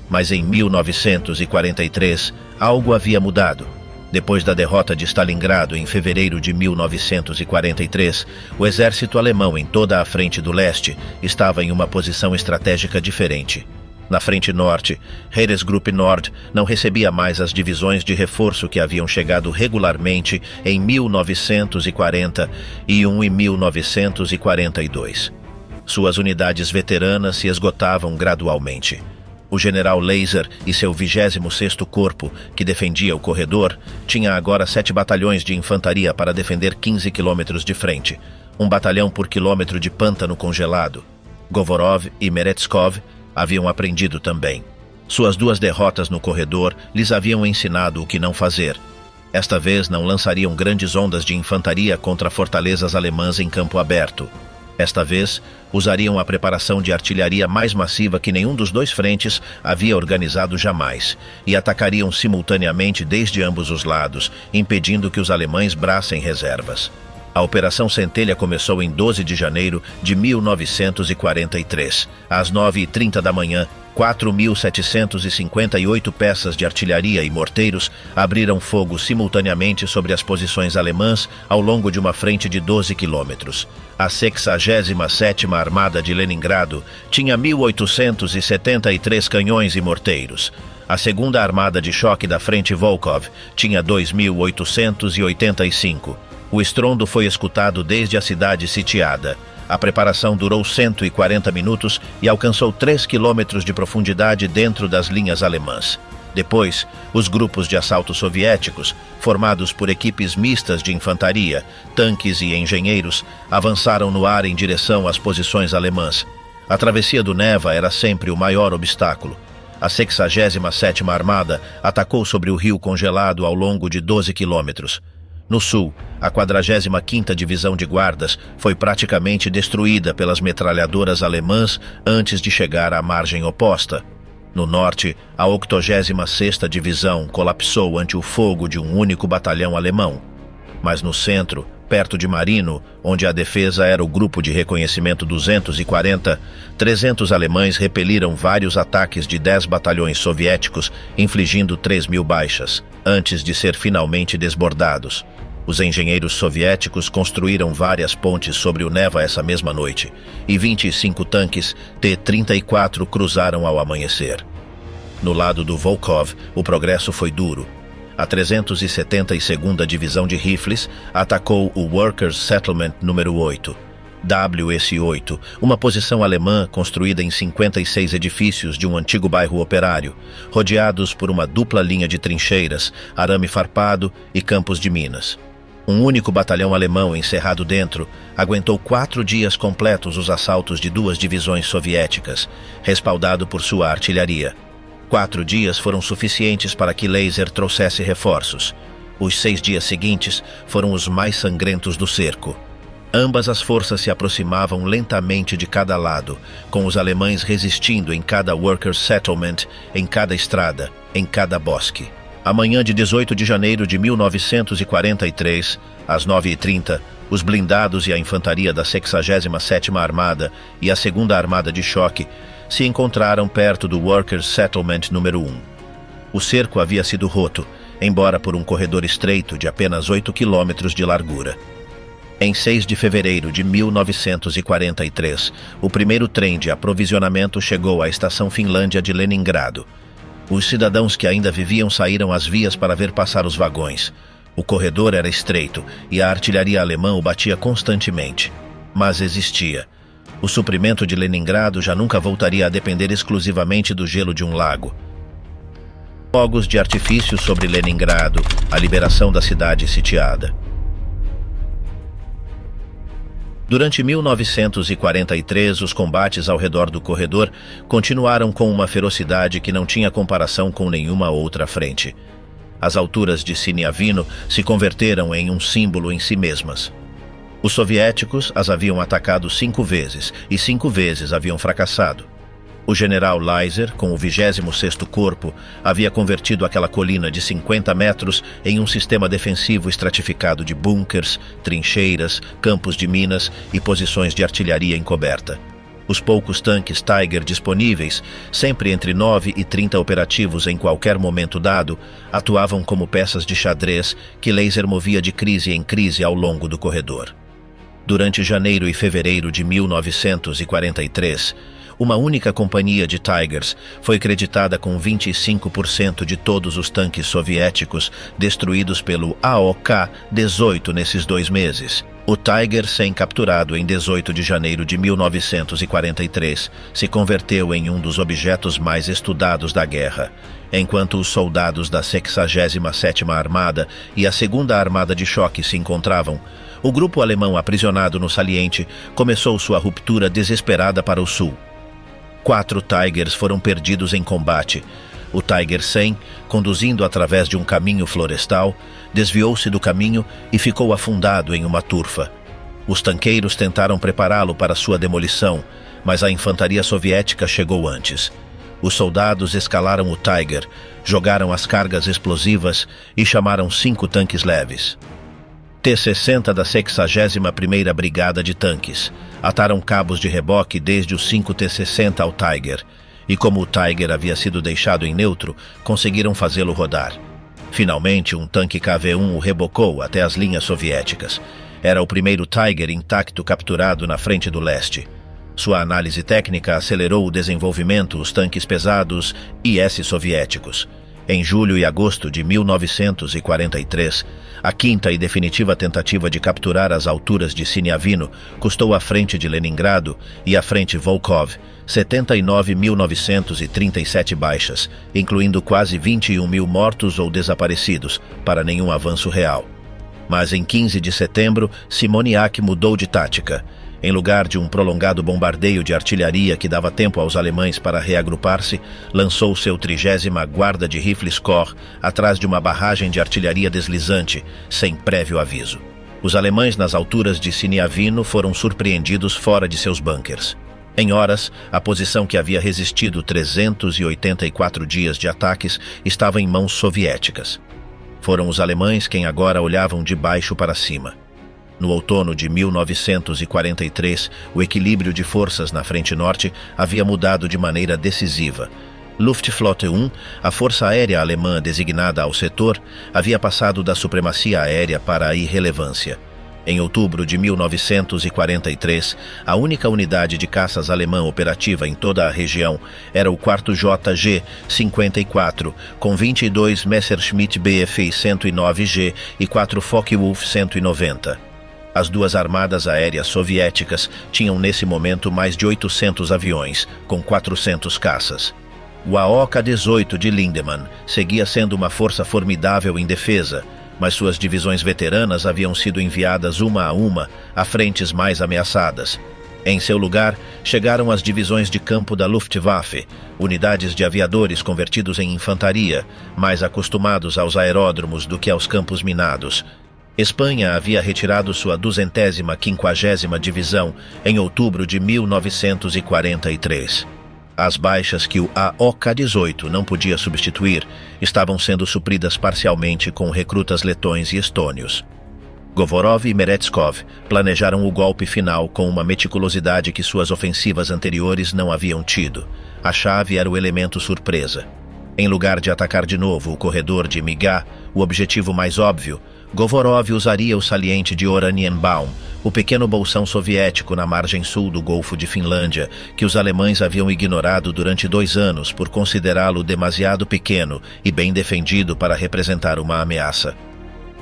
Speaker 1: Mas em 1943, algo havia mudado. Depois da derrota de Stalingrado em fevereiro de 1943, o exército alemão em toda a frente do leste estava em uma posição estratégica diferente. Na frente norte, Heeresgruppe Nord não recebia mais as divisões de reforço que haviam chegado regularmente em 1940 e 1942. Suas unidades veteranas se esgotavam gradualmente. O general Laser e seu 26º Corpo, que defendia o corredor, tinha agora 7 batalhões de infantaria para defender 15 quilômetros de frente, 1 batalhão por quilômetro de pântano congelado. Govorov e Meretskov haviam aprendido também. Suas 2 derrotas no corredor lhes haviam ensinado o que não fazer. Esta vez não lançariam grandes ondas de infantaria contra fortalezas alemãs em campo aberto. Esta vez, usariam a preparação de artilharia mais massiva que nenhum dos 2 frentes havia organizado jamais, e atacariam simultaneamente desde ambos os lados, impedindo que os alemães braçem reservas. A Operação Centelha começou em 12 de janeiro de 1943. Às 9h30 da manhã, 4.758 peças de artilharia e morteiros abriram fogo simultaneamente sobre as posições alemãs ao longo de uma frente de 12 quilômetros. A 67ª Armada de Leningrado tinha 1.873 canhões e morteiros. A 2ª Armada de Choque da Frente Volkhov tinha 2.885. O estrondo foi escutado desde a cidade sitiada. A preparação durou 140 minutos e alcançou 3 quilômetros de profundidade dentro das linhas alemãs. Depois, os grupos de assalto soviéticos, formados por equipes mistas de infantaria, tanques e engenheiros, avançaram no ar em direção às posições alemãs. A travessia do Neva era sempre o maior obstáculo. A 67ª Armada atacou sobre o rio congelado ao longo de 12 quilômetros. No sul, a 45ª Divisão de Guardas foi praticamente destruída pelas metralhadoras alemãs antes de chegar à margem oposta. No norte, a 86ª Divisão colapsou ante o fogo de um único batalhão alemão. Mas no centro, perto de Marino, onde a defesa era o Grupo de Reconhecimento 240, 300 alemães repeliram vários ataques de 10 batalhões soviéticos, infligindo 3.000 baixas, antes de ser finalmente desbordados. Os engenheiros soviéticos construíram várias pontes sobre o Neva essa mesma noite, e 25 tanques T-34 cruzaram ao amanhecer. No lado do Volkhov, o progresso foi duro. A 372ª Divisão de Rifles atacou o Workers' Settlement número 8. WS-8, uma posição alemã construída em 56 edifícios de um antigo bairro operário, rodeados por uma dupla linha de trincheiras, arame farpado e campos de minas. Um único batalhão alemão encerrado dentro aguentou 4 dias completos os assaltos de 2 divisões soviéticas, respaldado por sua artilharia. 4 dias foram suficientes para que Laser trouxesse reforços. Os 6 dias seguintes foram os mais sangrentos do cerco. Ambas as forças se aproximavam lentamente de cada lado, com os alemães resistindo em cada workers' settlement, em cada estrada, em cada bosque. A manhã de 18 de janeiro de 1943, às 9h30, os blindados e a infantaria da 67ª Armada e a 2ª Armada de Choque se encontraram perto do Workers' Settlement número 1. O cerco havia sido roto, embora por um corredor estreito de apenas 8 quilômetros de largura. Em 6 de fevereiro de 1943, o primeiro trem de aprovisionamento chegou à estação Finlândia de Leningrado. Os cidadãos que ainda viviam saíram às vias para ver passar os vagões. O corredor era estreito e a artilharia alemã o batia constantemente. Mas existia. O suprimento de Leningrado já nunca voltaria a depender exclusivamente do gelo de um lago. Fogos de artifício sobre Leningrado, a liberação da cidade sitiada. Durante 1943, os combates ao redor do corredor continuaram com uma ferocidade que não tinha comparação com nenhuma outra frente. As alturas de Siniavino se converteram em um símbolo em si mesmas. Os soviéticos as haviam atacado 5 vezes e 5 vezes haviam fracassado. O general Laser, com o 26º Corpo, havia convertido aquela colina de 50 metros em um sistema defensivo estratificado de bunkers, trincheiras, campos de minas e posições de artilharia encoberta. Os poucos tanques Tiger disponíveis, sempre entre 9 e 30 operativos em qualquer momento dado, atuavam como peças de xadrez que Laser movia de crise em crise ao longo do corredor. Durante janeiro e fevereiro de 1943, uma única companhia de Tigers foi creditada com 25% de todos os tanques soviéticos destruídos pelo AOK-18 nesses 2 meses. O Tiger 100, capturado em 18 de janeiro de 1943, se converteu em um dos objetos mais estudados da guerra. Enquanto os soldados da 67ª Armada e a 2ª Armada de Choque se encontravam, o grupo alemão aprisionado no saliente começou sua ruptura desesperada para o sul. 4 Tigers foram perdidos em combate. O Tiger 100, conduzindo através de um caminho florestal, desviou-se do caminho e ficou afundado em uma turfa. Os tanqueiros tentaram prepará-lo para sua demolição, mas a infantaria soviética chegou antes. Os soldados escalaram o Tiger, jogaram as cargas explosivas e chamaram 5 tanques leves. T-60 da 61ª Brigada de Tanques ataram cabos de reboque desde os 5 T-60 ao Tiger, e como o Tiger havia sido deixado em neutro, conseguiram fazê-lo rodar. Finalmente, um tanque KV-1 o rebocou até as linhas soviéticas. Era o primeiro Tiger intacto capturado na frente do leste. Sua análise técnica acelerou o desenvolvimento dos tanques pesados IS soviéticos. Em julho e agosto de 1943, a 5ª e definitiva tentativa de capturar as alturas de Siniavino custou à frente de Leningrado e à frente Volkhov 79.937 baixas, incluindo quase 21 mil mortos ou desaparecidos, para nenhum avanço real. Mas em 15 de setembro, Simoniak mudou de tática. Em lugar de um prolongado bombardeio de artilharia que dava tempo aos alemães para reagrupar-se, lançou seu 30ª Guarda de Rifles Corps atrás de uma barragem de artilharia deslizante, sem prévio aviso. Os alemães nas alturas de Siniavino foram surpreendidos fora de seus bunkers. Em horas, a posição que havia resistido 384 dias de ataques estava em mãos soviéticas. Foram os alemães quem agora olhavam de baixo para cima. No outono de 1943, o equilíbrio de forças na frente norte havia mudado de maneira decisiva. Luftflotte 1, a força aérea alemã designada ao setor, havia passado da supremacia aérea para a irrelevância. Em outubro de 1943, a única unidade de caças alemã operativa em toda a região era o 4º JG-54, com 22 Messerschmitt Bf 109G e 4 Focke-Wulf 190. As duas armadas aéreas soviéticas tinham nesse momento mais de 800 aviões, com 400 caças. O AOK-18 de Lindemann seguia sendo uma força formidável em defesa, mas suas divisões veteranas haviam sido enviadas uma a frentes mais ameaçadas. Em seu lugar, chegaram as divisões de campo da Luftwaffe, unidades de aviadores convertidos em infantaria, mais acostumados aos aeródromos do que aos campos minados. Espanha havia retirado sua 250ª Divisão em outubro de 1943. As baixas que o AOK-18 não podia substituir estavam sendo supridas parcialmente com recrutas letões e estônios. Govorov e Meretskov planejaram o golpe final com uma meticulosidade que suas ofensivas anteriores não haviam tido. A chave era o elemento surpresa. Em lugar de atacar de novo o corredor de Migá, o objetivo mais óbvio, Govorov usaria o saliente de Oranienbaum, o pequeno bolsão soviético na margem sul do Golfo de Finlândia, que os alemães haviam ignorado durante 2 anos por considerá-lo demasiado pequeno e bem defendido para representar uma ameaça.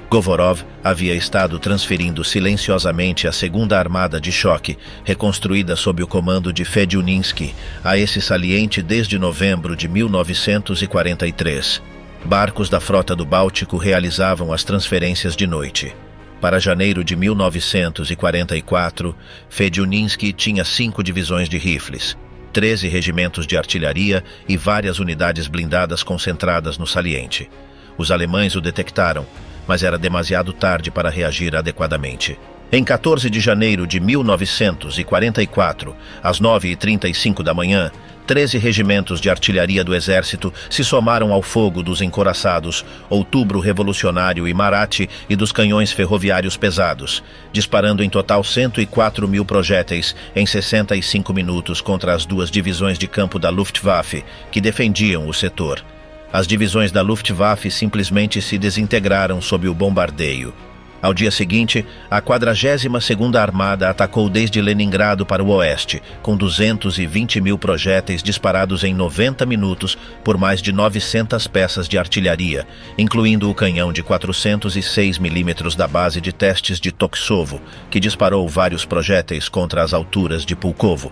Speaker 1: Govorov havia estado transferindo silenciosamente a Segunda Armada de Choque, reconstruída sob o comando de Fediuninski, a esse saliente desde novembro de 1943. Barcos da Frota do Báltico realizavam as transferências de noite. Para janeiro de 1944, Fediuninski tinha 5 divisões de rifles, 13 regimentos de artilharia e várias unidades blindadas concentradas no saliente. Os alemães o detectaram, mas era demasiado tarde para reagir adequadamente. Em 14 de janeiro de 1944, às 9h35 da manhã, 13 regimentos de artilharia do exército se somaram ao fogo dos encouraçados Outubro Revolucionário e Marathi e dos canhões ferroviários pesados, disparando em total 104.000 projéteis em 65 minutos contra as 2 divisões de campo da Luftwaffe, que defendiam o setor. As divisões da Luftwaffe simplesmente se desintegraram sob o bombardeio. Ao dia seguinte, a 42ª Armada atacou desde Leningrado para o oeste, com 220.000 projéteis disparados em 90 minutos por mais de 900 peças de artilharia, incluindo o canhão de 406 mm da base de testes de Toksovo, que disparou vários projéteis contra as alturas de Pulkovo.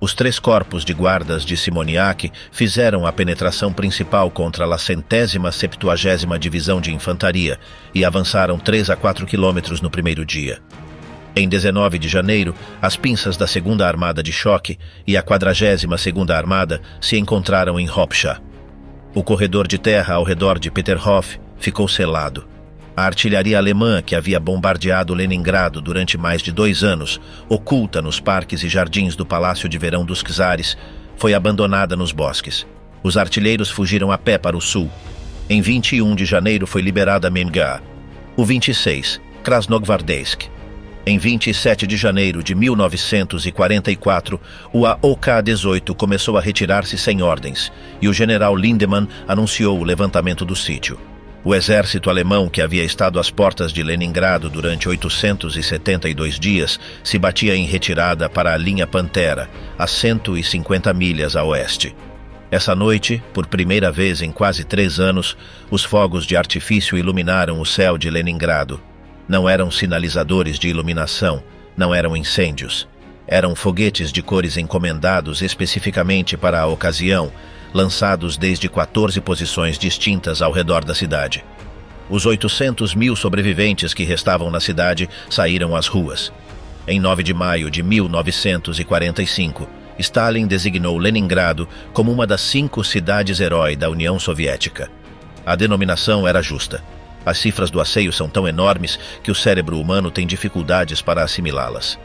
Speaker 1: Os 3 corpos de guardas de Simoniak fizeram a penetração principal contra a 170ª Divisão de Infantaria e avançaram 3 a 4 quilômetros no primeiro dia. Em 19 de janeiro, as pinças da Segunda Armada de Choque e a 42ª Armada se encontraram em Ropcha. O corredor de terra ao redor de Peterhof ficou selado. A artilharia alemã, que havia bombardeado Leningrado durante mais de 2 anos, oculta nos parques e jardins do Palácio de Verão dos Czares, foi abandonada nos bosques. Os artilheiros fugiram a pé para o sul. Em 21 de janeiro foi liberada Mengá. O 26, Krasnogvardeysk. Em 27 de janeiro de 1944, o AOK-18 começou a retirar-se sem ordens, e o general Lindemann anunciou o levantamento do sítio. O exército alemão, que havia estado às portas de Leningrado durante 872 dias, se batia em retirada para a linha Pantera, a 150 milhas a oeste. Essa noite, por primeira vez em quase 3 anos, os fogos de artifício iluminaram o céu de Leningrado. Não eram sinalizadores de iluminação, não eram incêndios. Eram foguetes de cores encomendados especificamente para a ocasião, lançados desde 14 posições distintas ao redor da cidade. Os 800.000 sobreviventes que restavam na cidade saíram às ruas. Em 9 de maio de 1945, Stalin designou Leningrado como uma das 5 cidades-herói da União Soviética. A denominação era justa. As cifras do asseio são tão enormes que o cérebro humano tem dificuldades para assimilá-las.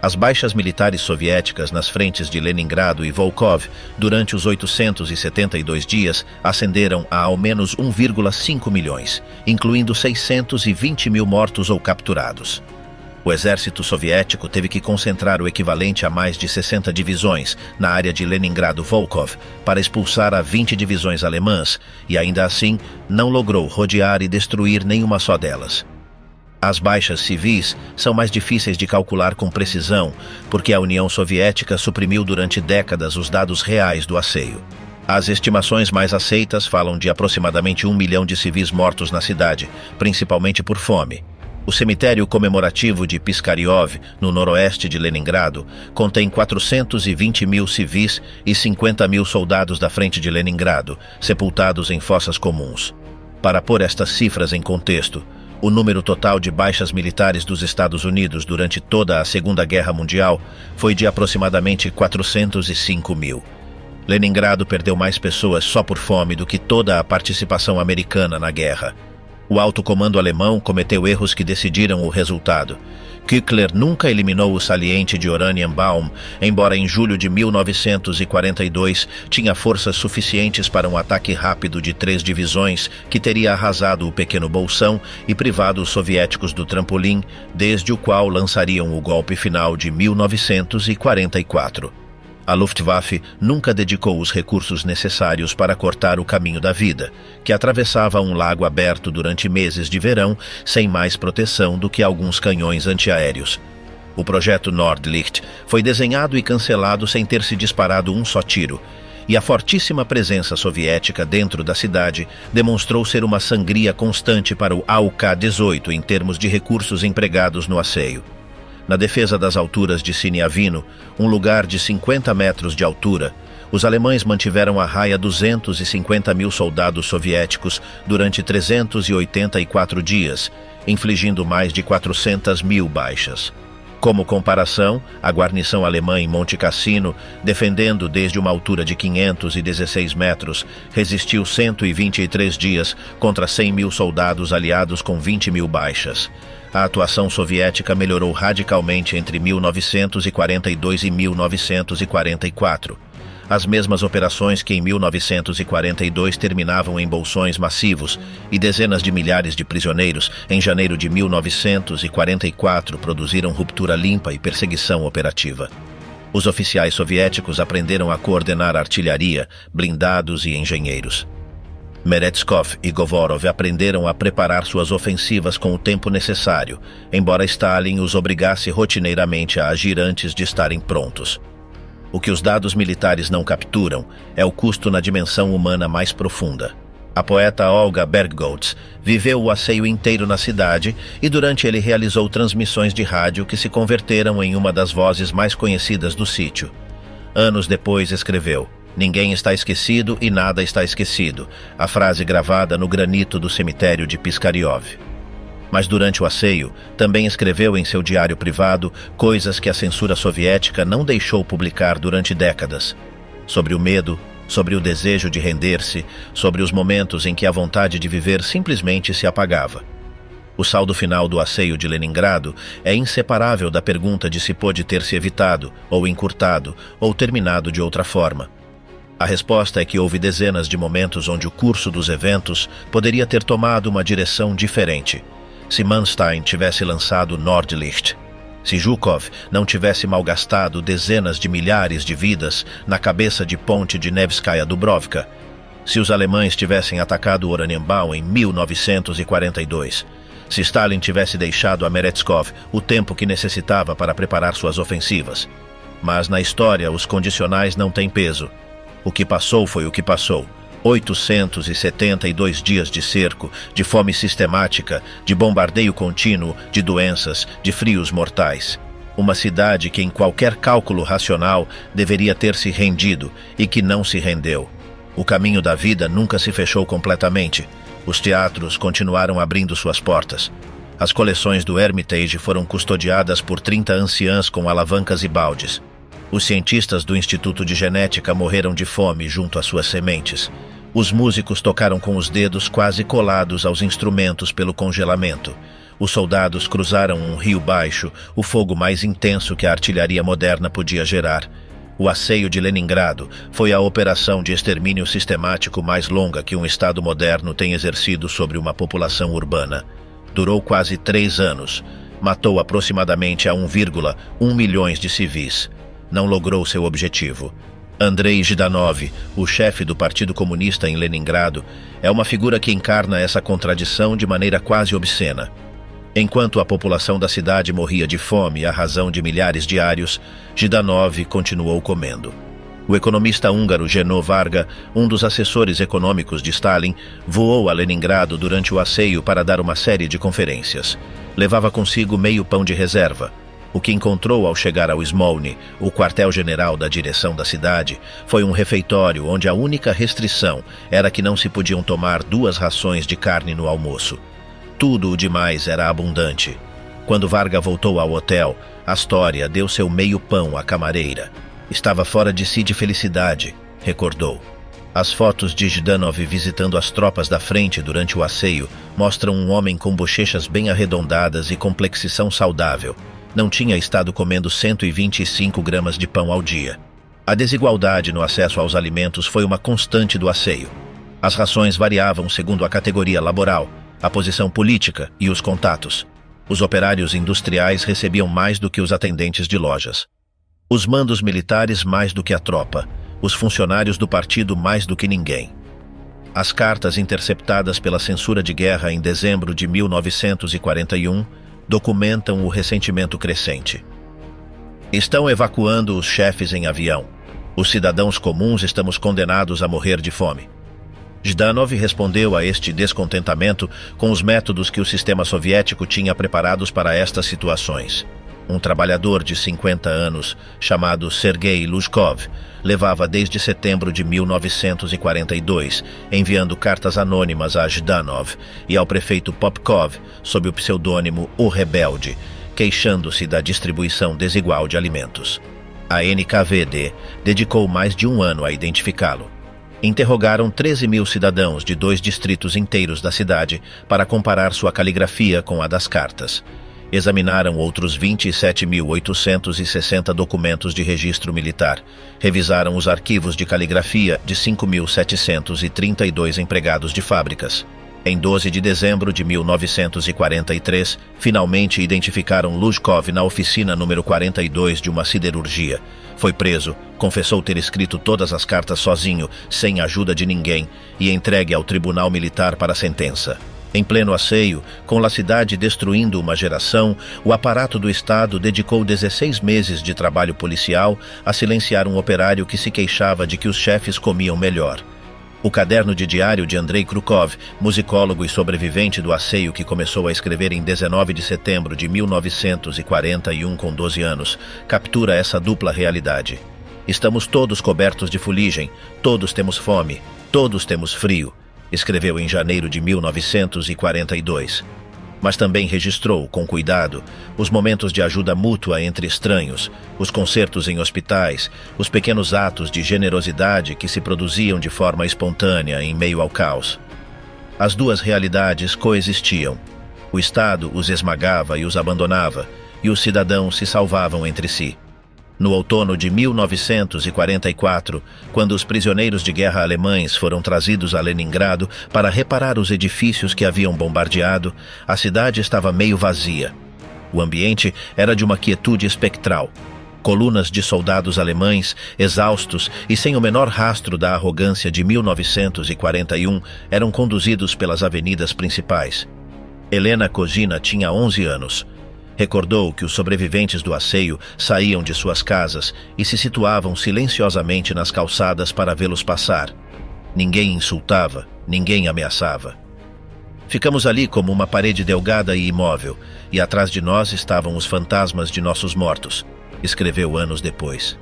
Speaker 1: As baixas militares soviéticas nas frentes de Leningrado e Volkhov durante os 872 dias ascenderam a ao menos 1,5 milhões, incluindo 620.000 mortos ou capturados. O exército soviético teve que concentrar o equivalente a mais de 60 divisões na área de Leningrado-Volkhov para expulsar a 20 divisões alemãs e, ainda assim, não logrou rodear e destruir nenhuma só delas. As baixas civis são mais difíceis de calcular com precisão, porque a União Soviética suprimiu durante décadas os dados reais do asseio. As estimações mais aceitas falam de aproximadamente 1 milhão de civis mortos na cidade, principalmente por fome. O cemitério comemorativo de Piskariov, no noroeste de Leningrado, contém 420 mil civis e 50 mil soldados da frente de Leningrado, sepultados em fossas comuns. Para pôr estas cifras em contexto, o número total de baixas militares dos Estados Unidos durante toda a Segunda Guerra Mundial foi de aproximadamente 405 mil. Leningrado perdeu mais pessoas só por fome do que toda a participação americana na guerra. O alto comando alemão cometeu erros que decidiram o resultado. Küchler nunca eliminou o saliente de Oranienbaum, embora em julho de 1942 tinha forças suficientes para um ataque rápido de 3 divisões que teria arrasado o pequeno bolsão e privado os soviéticos do trampolim, desde o qual lançariam o golpe final de 1944. A Luftwaffe nunca dedicou os recursos necessários para cortar o caminho da vida, que atravessava um lago aberto durante meses de verão, sem mais proteção do que alguns canhões antiaéreos. O projeto Nordlicht foi desenhado e cancelado sem ter se disparado um só tiro, e a fortíssima presença soviética dentro da cidade demonstrou ser uma sangria constante para o AUK-18 em termos de recursos empregados no asseio. Na defesa das alturas de Siniavino, um lugar de 50 metros de altura, os alemães mantiveram à raia 250 mil soldados soviéticos durante 384 dias, infligindo mais de 400 mil baixas. Como comparação, a guarnição alemã em Monte Cassino, defendendo desde uma altura de 516 metros, resistiu 123 dias contra 100 mil soldados aliados com 20 mil baixas. A atuação soviética melhorou radicalmente entre 1942 e 1944. As mesmas operações que em 1942 terminavam em bolsões massivos e dezenas de milhares de prisioneiros, em janeiro de 1944 produziram ruptura limpa e perseguição operativa. Os oficiais soviéticos aprenderam a coordenar artilharia, blindados e engenheiros. Meretskov e Govorov aprenderam a preparar suas ofensivas com o tempo necessário, embora Stalin os obrigasse rotineiramente a agir antes de estarem prontos. O que os dados militares não capturam é o custo na dimensão humana mais profunda. A poeta Olga Bergholtz viveu o asseio inteiro na cidade e durante ele realizou transmissões de rádio que se converteram em uma das vozes mais conhecidas do sítio. Anos depois escreveu: "Ninguém está esquecido e nada está esquecido", a frase gravada no granito do cemitério de Piskariov. Mas durante o asseio, também escreveu em seu diário privado coisas que a censura soviética não deixou publicar durante décadas. Sobre o medo, sobre o desejo de render-se, sobre os momentos em que a vontade de viver simplesmente se apagava. O saldo final do asseio de Leningrado é inseparável da pergunta de se pôde ter se evitado, ou encurtado, ou terminado de outra forma. A resposta é que houve dezenas de momentos onde o curso dos eventos poderia ter tomado uma direção diferente. Se Manstein tivesse lançado Nordlicht, se Zhukov não tivesse malgastado dezenas de milhares de vidas na cabeça de ponte de Nevskaya Dubrovka, se os alemães tivessem atacado Oranienbaum em 1942, se Stalin tivesse deixado a Meretskov o tempo que necessitava para preparar suas ofensivas. Mas na história os condicionais não têm peso. O que passou foi o que passou. 872 dias de cerco, de fome sistemática, de bombardeio contínuo, de doenças, de frios mortais. Uma cidade que em qualquer cálculo racional deveria ter se rendido e que não se rendeu. O caminho da vida nunca se fechou completamente. Os teatros continuaram abrindo suas portas. As coleções do Hermitage foram custodiadas por 30 anciãs com alavancas e baldes. Os cientistas do Instituto de Genética morreram de fome junto às suas sementes. Os músicos tocaram com os dedos quase colados aos instrumentos pelo congelamento. Os soldados cruzaram um rio baixo, o fogo mais intenso que a artilharia moderna podia gerar. O asseio de Leningrado foi a operação de extermínio sistemático mais longa que um Estado moderno tem exercido sobre uma população urbana. Durou quase 3 anos. Matou aproximadamente a 1,1 milhões de civis. Não logrou seu objetivo. Andrei Zhdanov, o chefe do Partido Comunista em Leningrado, é uma figura que encarna essa contradição de maneira quase obscena. Enquanto a população da cidade morria de fome à razão de milhares diários, Zhdanov continuou comendo. O economista húngaro Jenő Varga, um dos assessores econômicos de Stalin, voou a Leningrado durante o asseio para dar uma série de conferências. Levava consigo meio pão de reserva. O que encontrou ao chegar ao Smolny, o quartel-general da direção da cidade, foi um refeitório onde a única restrição era que não se podiam tomar 2 rações de carne no almoço. Tudo o demais era abundante. Quando Varga voltou ao hotel, Astoria deu seu meio pão à camareira. Estava fora de si de felicidade, recordou. As fotos de Zhdanov visitando as tropas da frente durante o asseio mostram um homem com bochechas bem arredondadas e complexição saudável. Não tinha estado comendo 125 gramas de pão ao dia. A desigualdade no acesso aos alimentos foi uma constante do asseio. As rações variavam segundo a categoria laboral, a posição política e os contatos. Os operários industriais recebiam mais do que os atendentes de lojas. Os mandos militares mais do que a tropa, os funcionários do partido mais do que ninguém. As cartas interceptadas pela censura de guerra em dezembro de 1941 documentam o ressentimento crescente. Estão evacuando os chefes em avião. Os cidadãos comuns estamos condenados a morrer de fome. Zhdanov respondeu a este descontentamento com os métodos que o sistema soviético tinha preparados para estas situações. Um trabalhador de 50 anos, chamado Sergei Luzhkov, levava desde setembro de 1942, enviando cartas anônimas a Zhdanov e ao prefeito Popkov, sob o pseudônimo O Rebelde, queixando-se da distribuição desigual de alimentos. A NKVD dedicou mais de 1 ano a identificá-lo. Interrogaram 13.000 cidadãos de 2 distritos inteiros da cidade para comparar sua caligrafia com a das cartas. Examinaram outros 27.860 documentos de registro militar. Revisaram os arquivos de caligrafia de 5.732 empregados de fábricas. Em 12 de dezembro de 1943, finalmente identificaram Luzhkov na oficina número 42 de uma siderurgia. Foi preso, confessou ter escrito todas as cartas sozinho, sem ajuda de ninguém, e entregue ao tribunal militar para a sentença. Em pleno asseio, com a cidade destruindo uma geração, o aparato do Estado dedicou 16 meses de trabalho policial a silenciar um operário que se queixava de que os chefes comiam melhor. O caderno de diário de Andrei Krukov, musicólogo e sobrevivente do asseio que começou a escrever em 19 de setembro de 1941 com 12 anos, captura essa dupla realidade. Estamos todos cobertos de fuligem, todos temos fome, todos temos frio, escreveu em janeiro de 1942. Mas também registrou, com cuidado, os momentos de ajuda mútua entre estranhos, os concertos em hospitais, os pequenos atos de generosidade que se produziam de forma espontânea em meio ao caos. As duas realidades coexistiam. O Estado os esmagava e os abandonava, e os cidadãos se salvavam entre si. No outono de 1944, quando os prisioneiros de guerra alemães foram trazidos a Leningrado para reparar os edifícios que haviam bombardeado, a cidade estava meio vazia. O ambiente era de uma quietude espectral. Colunas de soldados alemães, exaustos e sem o menor rastro da arrogância de 1941, eram conduzidos pelas avenidas principais. Helena Kozina tinha 11 anos. Recordou que os sobreviventes do asseio saíam de suas casas e se situavam silenciosamente nas calçadas para vê-los passar. Ninguém insultava, ninguém ameaçava. Ficamos ali como uma parede delgada e imóvel, e atrás de nós estavam os fantasmas de nossos mortos, escreveu anos depois.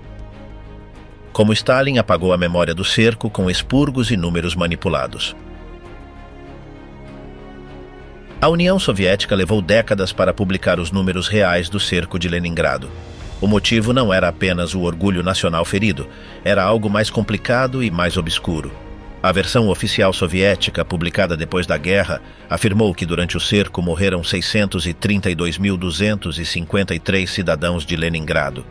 Speaker 1: Como Stalin apagou a memória do cerco com expurgos e números manipulados. A União Soviética levou décadas para publicar os números reais do cerco de Leningrado. O motivo não era apenas o orgulho nacional ferido, era algo mais complicado e mais obscuro. A versão oficial soviética, publicada depois da guerra, afirmou que durante o cerco morreram 632.253 cidadãos de Leningrado.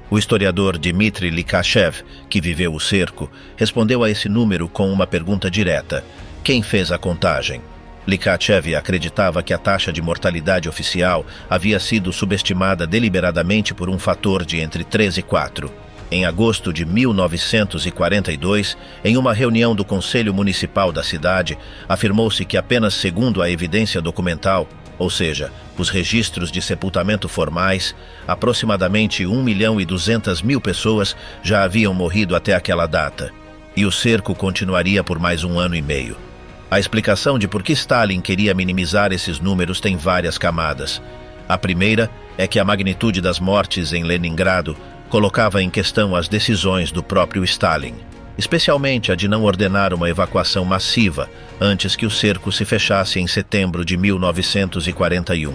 Speaker 1: O historiador Dmitry Likachev, que viveu o cerco, respondeu a esse número com uma pergunta direta: quem fez a contagem? Likachev acreditava que a taxa de mortalidade oficial havia sido subestimada deliberadamente por um fator de entre 3 e 4. Em agosto de 1942, em uma reunião do Conselho Municipal da cidade, afirmou-se que apenas segundo a evidência documental, ou seja, os registros de sepultamento formais, aproximadamente 1.200.000 pessoas já haviam morrido até aquela data, e o cerco continuaria por mais 1 ano e meio. A explicação de por que Stalin queria minimizar esses números tem várias camadas. A primeira é que a magnitude das mortes em Leningrado colocava em questão as decisões do próprio Stalin, especialmente a de não ordenar uma evacuação massiva antes que o cerco se fechasse em setembro de 1941.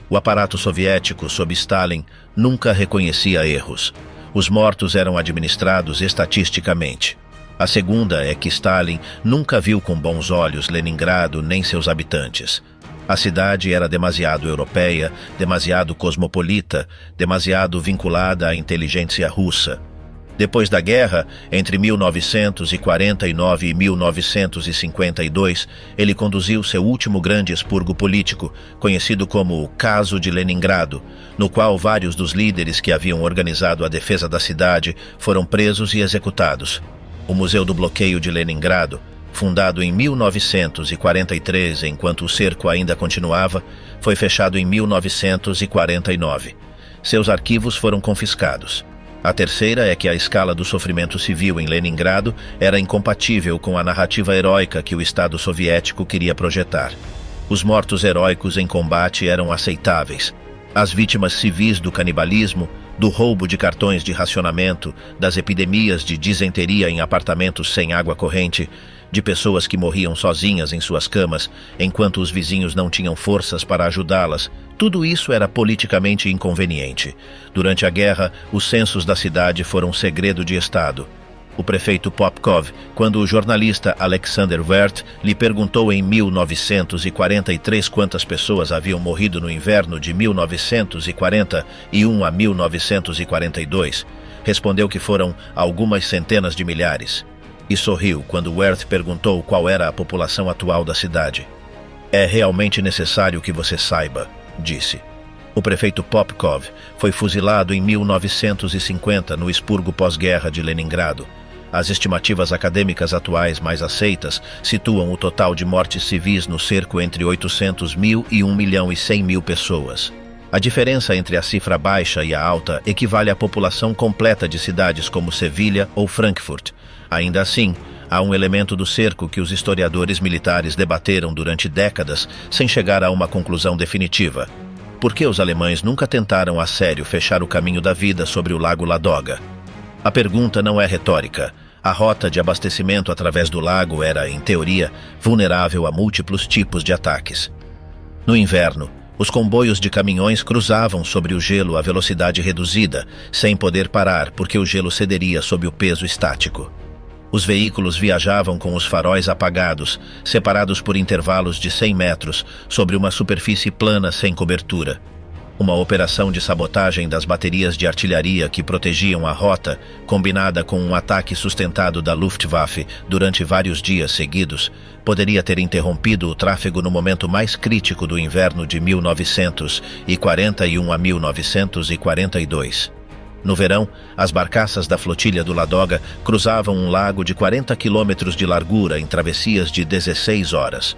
Speaker 1: O aparato soviético sob Stalin nunca reconhecia erros. Os mortos eram administrados estatisticamente. A segunda é que Stalin nunca viu com bons olhos Leningrado nem seus habitantes. A cidade era demasiado europeia, demasiado cosmopolita, demasiado vinculada à inteligência russa. Depois da guerra, entre 1949 e 1952, ele conduziu seu último grande expurgo político, conhecido como o Caso de Leningrado, no qual vários dos líderes que haviam organizado a defesa da cidade foram presos e executados. O Museu do Bloqueio de Leningrado, fundado em 1943, enquanto o cerco ainda continuava, foi fechado em 1949. Seus arquivos foram confiscados. A terceira é que a escala do sofrimento civil em Leningrado era incompatível com a narrativa heróica que o Estado soviético queria projetar. Os mortos heróicos em combate eram aceitáveis. As vítimas civis do canibalismo, do roubo de cartões de racionamento, das epidemias de disenteria em apartamentos sem água corrente, de pessoas que morriam sozinhas em suas camas, enquanto os vizinhos não tinham forças para ajudá-las, tudo isso era politicamente inconveniente. Durante a guerra, os censos da cidade foram segredo de Estado. O prefeito Popkov, quando o jornalista Alexander Wert lhe perguntou em 1943 quantas pessoas haviam morrido no inverno de 1941 a 1942, respondeu que foram algumas centenas de milhares. E sorriu quando Wert perguntou qual era a população atual da cidade. "É realmente necessário que você saiba", disse. O prefeito Popkov foi fuzilado em 1950 no expurgo pós-guerra de Leningrado. As estimativas acadêmicas atuais mais aceitas situam o total de mortes civis no cerco entre 800.000 e 1.100.000 pessoas. A diferença entre a cifra baixa e a alta equivale à população completa de cidades como Sevilha ou Frankfurt. Ainda assim, há um elemento do cerco que os historiadores militares debateram durante décadas sem chegar a uma conclusão definitiva. Por que os alemães nunca tentaram a sério fechar o caminho da vida sobre o lago Ladoga? A pergunta não é retórica. A rota de abastecimento através do lago era, em teoria, vulnerável a múltiplos tipos de ataques. No inverno, os comboios de caminhões cruzavam sobre o gelo a velocidade reduzida, sem poder parar porque o gelo cederia sob o peso estático. Os veículos viajavam com os faróis apagados, separados por intervalos de 100 metros, sobre uma superfície plana sem cobertura. Uma operação de sabotagem das baterias de artilharia que protegiam a rota, combinada com um ataque sustentado da Luftwaffe durante vários dias seguidos, poderia ter interrompido o tráfego no momento mais crítico do inverno de 1941 a 1942. No verão, as barcaças da flotilha do Ladoga cruzavam um lago de 40 quilômetros de largura em travessias de 16 horas.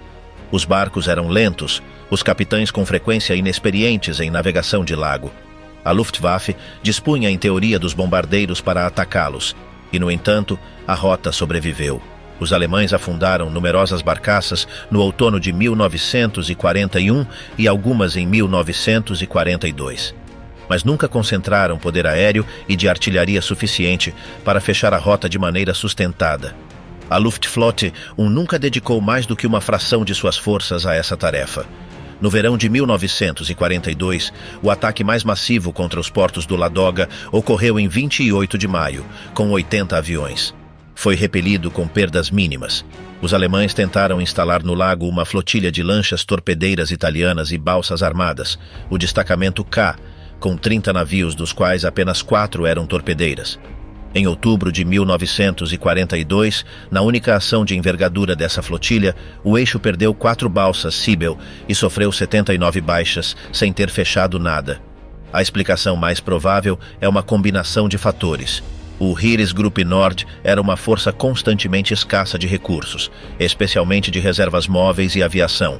Speaker 1: Os barcos eram lentos, os capitães com frequência inexperientes em navegação de lago. A Luftwaffe dispunha em teoria dos bombardeiros para atacá-los, e no entanto, a rota sobreviveu. Os alemães afundaram numerosas barcaças no outono de 1941 e algumas em 1942. Mas nunca concentraram poder aéreo e de artilharia suficiente para fechar a rota de maneira sustentada. A Luftflotte nunca dedicou mais do que uma fração de suas forças a essa tarefa. No verão de 1942, o ataque mais massivo contra os portos do Ladoga ocorreu em 28 de maio, com 80 aviões. Foi repelido com perdas mínimas. Os alemães tentaram instalar no lago uma flotilha de lanchas torpedeiras italianas e balsas armadas, o destacamento K, com 30 navios, dos quais apenas 4 eram torpedeiras. Em outubro de 1942, na única ação de envergadura dessa flotilha, o eixo perdeu 4 balsas Sibel e sofreu 79 baixas, sem ter fechado nada. A explicação mais provável é uma combinação de fatores. O Heeresgruppe Nord era uma força constantemente escassa de recursos, especialmente de reservas móveis e aviação.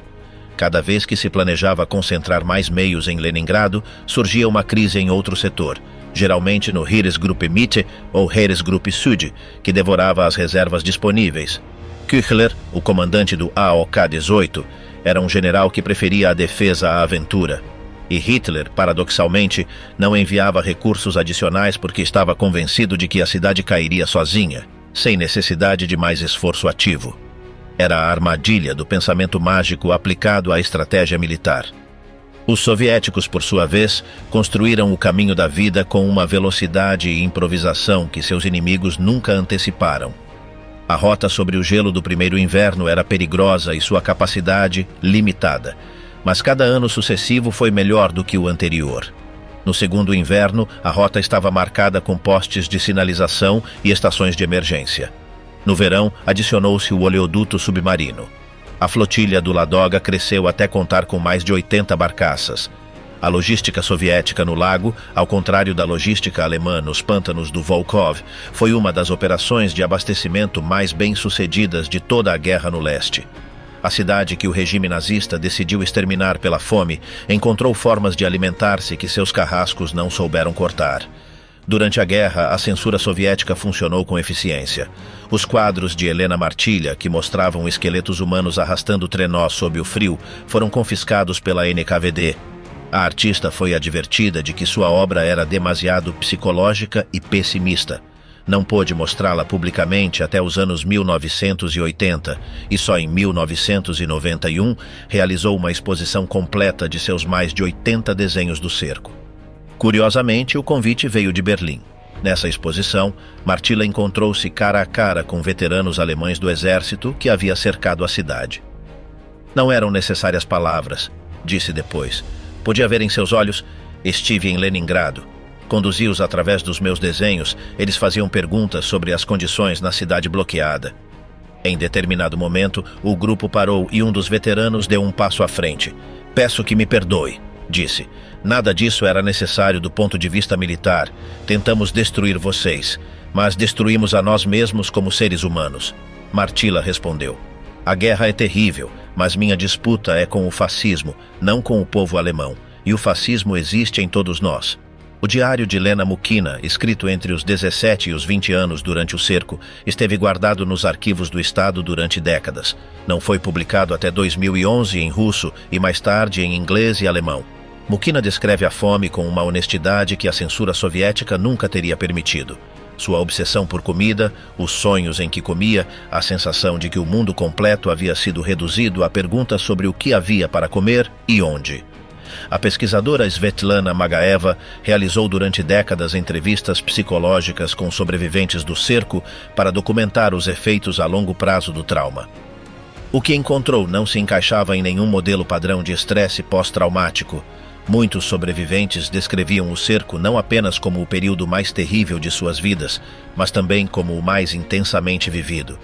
Speaker 1: Cada vez que se planejava concentrar mais meios em Leningrado, surgia uma crise em outro setor, geralmente no Heeresgruppe Mitte ou Heeresgruppe Süd, que devorava as reservas disponíveis. Küchler, o comandante do AOK-18, era um general que preferia a defesa à aventura. E Hitler, paradoxalmente, não enviava recursos adicionais porque estava convencido de que a cidade cairia sozinha, sem necessidade de mais esforço ativo. Era a armadilha do pensamento mágico aplicado à estratégia militar. Os soviéticos, por sua vez, construíram o caminho da vida com uma velocidade e improvisação que seus inimigos nunca anteciparam. A rota sobre o gelo do primeiro inverno era perigosa e sua capacidade limitada, mas cada ano sucessivo foi melhor do que o anterior. No segundo inverno, a rota estava marcada com postes de sinalização e estações de emergência. No verão, adicionou-se o oleoduto submarino. A flotilha do Ladoga cresceu até contar com mais de 80 barcaças. A logística soviética no lago, ao contrário da logística alemã nos pântanos do Volkhov, foi uma das operações de abastecimento mais bem-sucedidas de toda a guerra no leste. A cidade que o regime nazista decidiu exterminar pela fome encontrou formas de alimentar-se que seus carrascos não souberam cortar. Durante a guerra, a censura soviética funcionou com eficiência. Os quadros de Helena Martilha, que mostravam esqueletos humanos arrastando trenós sob o frio, foram confiscados pela NKVD. A artista foi advertida de que sua obra era demasiado psicológica e pessimista. Não pôde mostrá-la publicamente até os anos 1980 e só em 1991 realizou uma exposição completa de seus mais de 80 desenhos do cerco. Curiosamente, o convite veio de Berlim. Nessa exposição, Martila encontrou-se cara a cara com veteranos alemães do exército que havia cercado a cidade. Não eram necessárias palavras, disse depois. Podia ver em seus olhos, estive em Leningrado. Conduzi-os através dos meus desenhos, eles faziam perguntas sobre as condições na cidade bloqueada. Em determinado momento, o grupo parou e um dos veteranos deu um passo à frente. Peço que me perdoe, disse. Nada disso era necessário do ponto de vista militar. Tentamos destruir vocês, mas destruímos a nós mesmos como seres humanos. Martila respondeu. A guerra é terrível, mas minha disputa é com o fascismo, não com o povo alemão. E o fascismo existe em todos nós. O diário de Lena Mukina, escrito entre os 17 e os 20 anos durante o cerco, esteve guardado nos arquivos do Estado durante décadas. Não foi publicado até 2011 em russo e mais tarde em inglês e alemão. Mukina descreve a fome com uma honestidade que a censura soviética nunca teria permitido. Sua obsessão por comida, os sonhos em que comia, a sensação de que o mundo completo havia sido reduzido a perguntas sobre o que havia para comer e onde. A pesquisadora Svetlana Magaeva realizou durante décadas entrevistas psicológicas com sobreviventes do cerco para documentar os efeitos a longo prazo do trauma. O que encontrou não se encaixava em nenhum modelo padrão de estresse pós-traumático. Muitos sobreviventes descreviam o cerco não apenas como o período mais terrível de suas vidas, mas também como o mais intensamente vivido.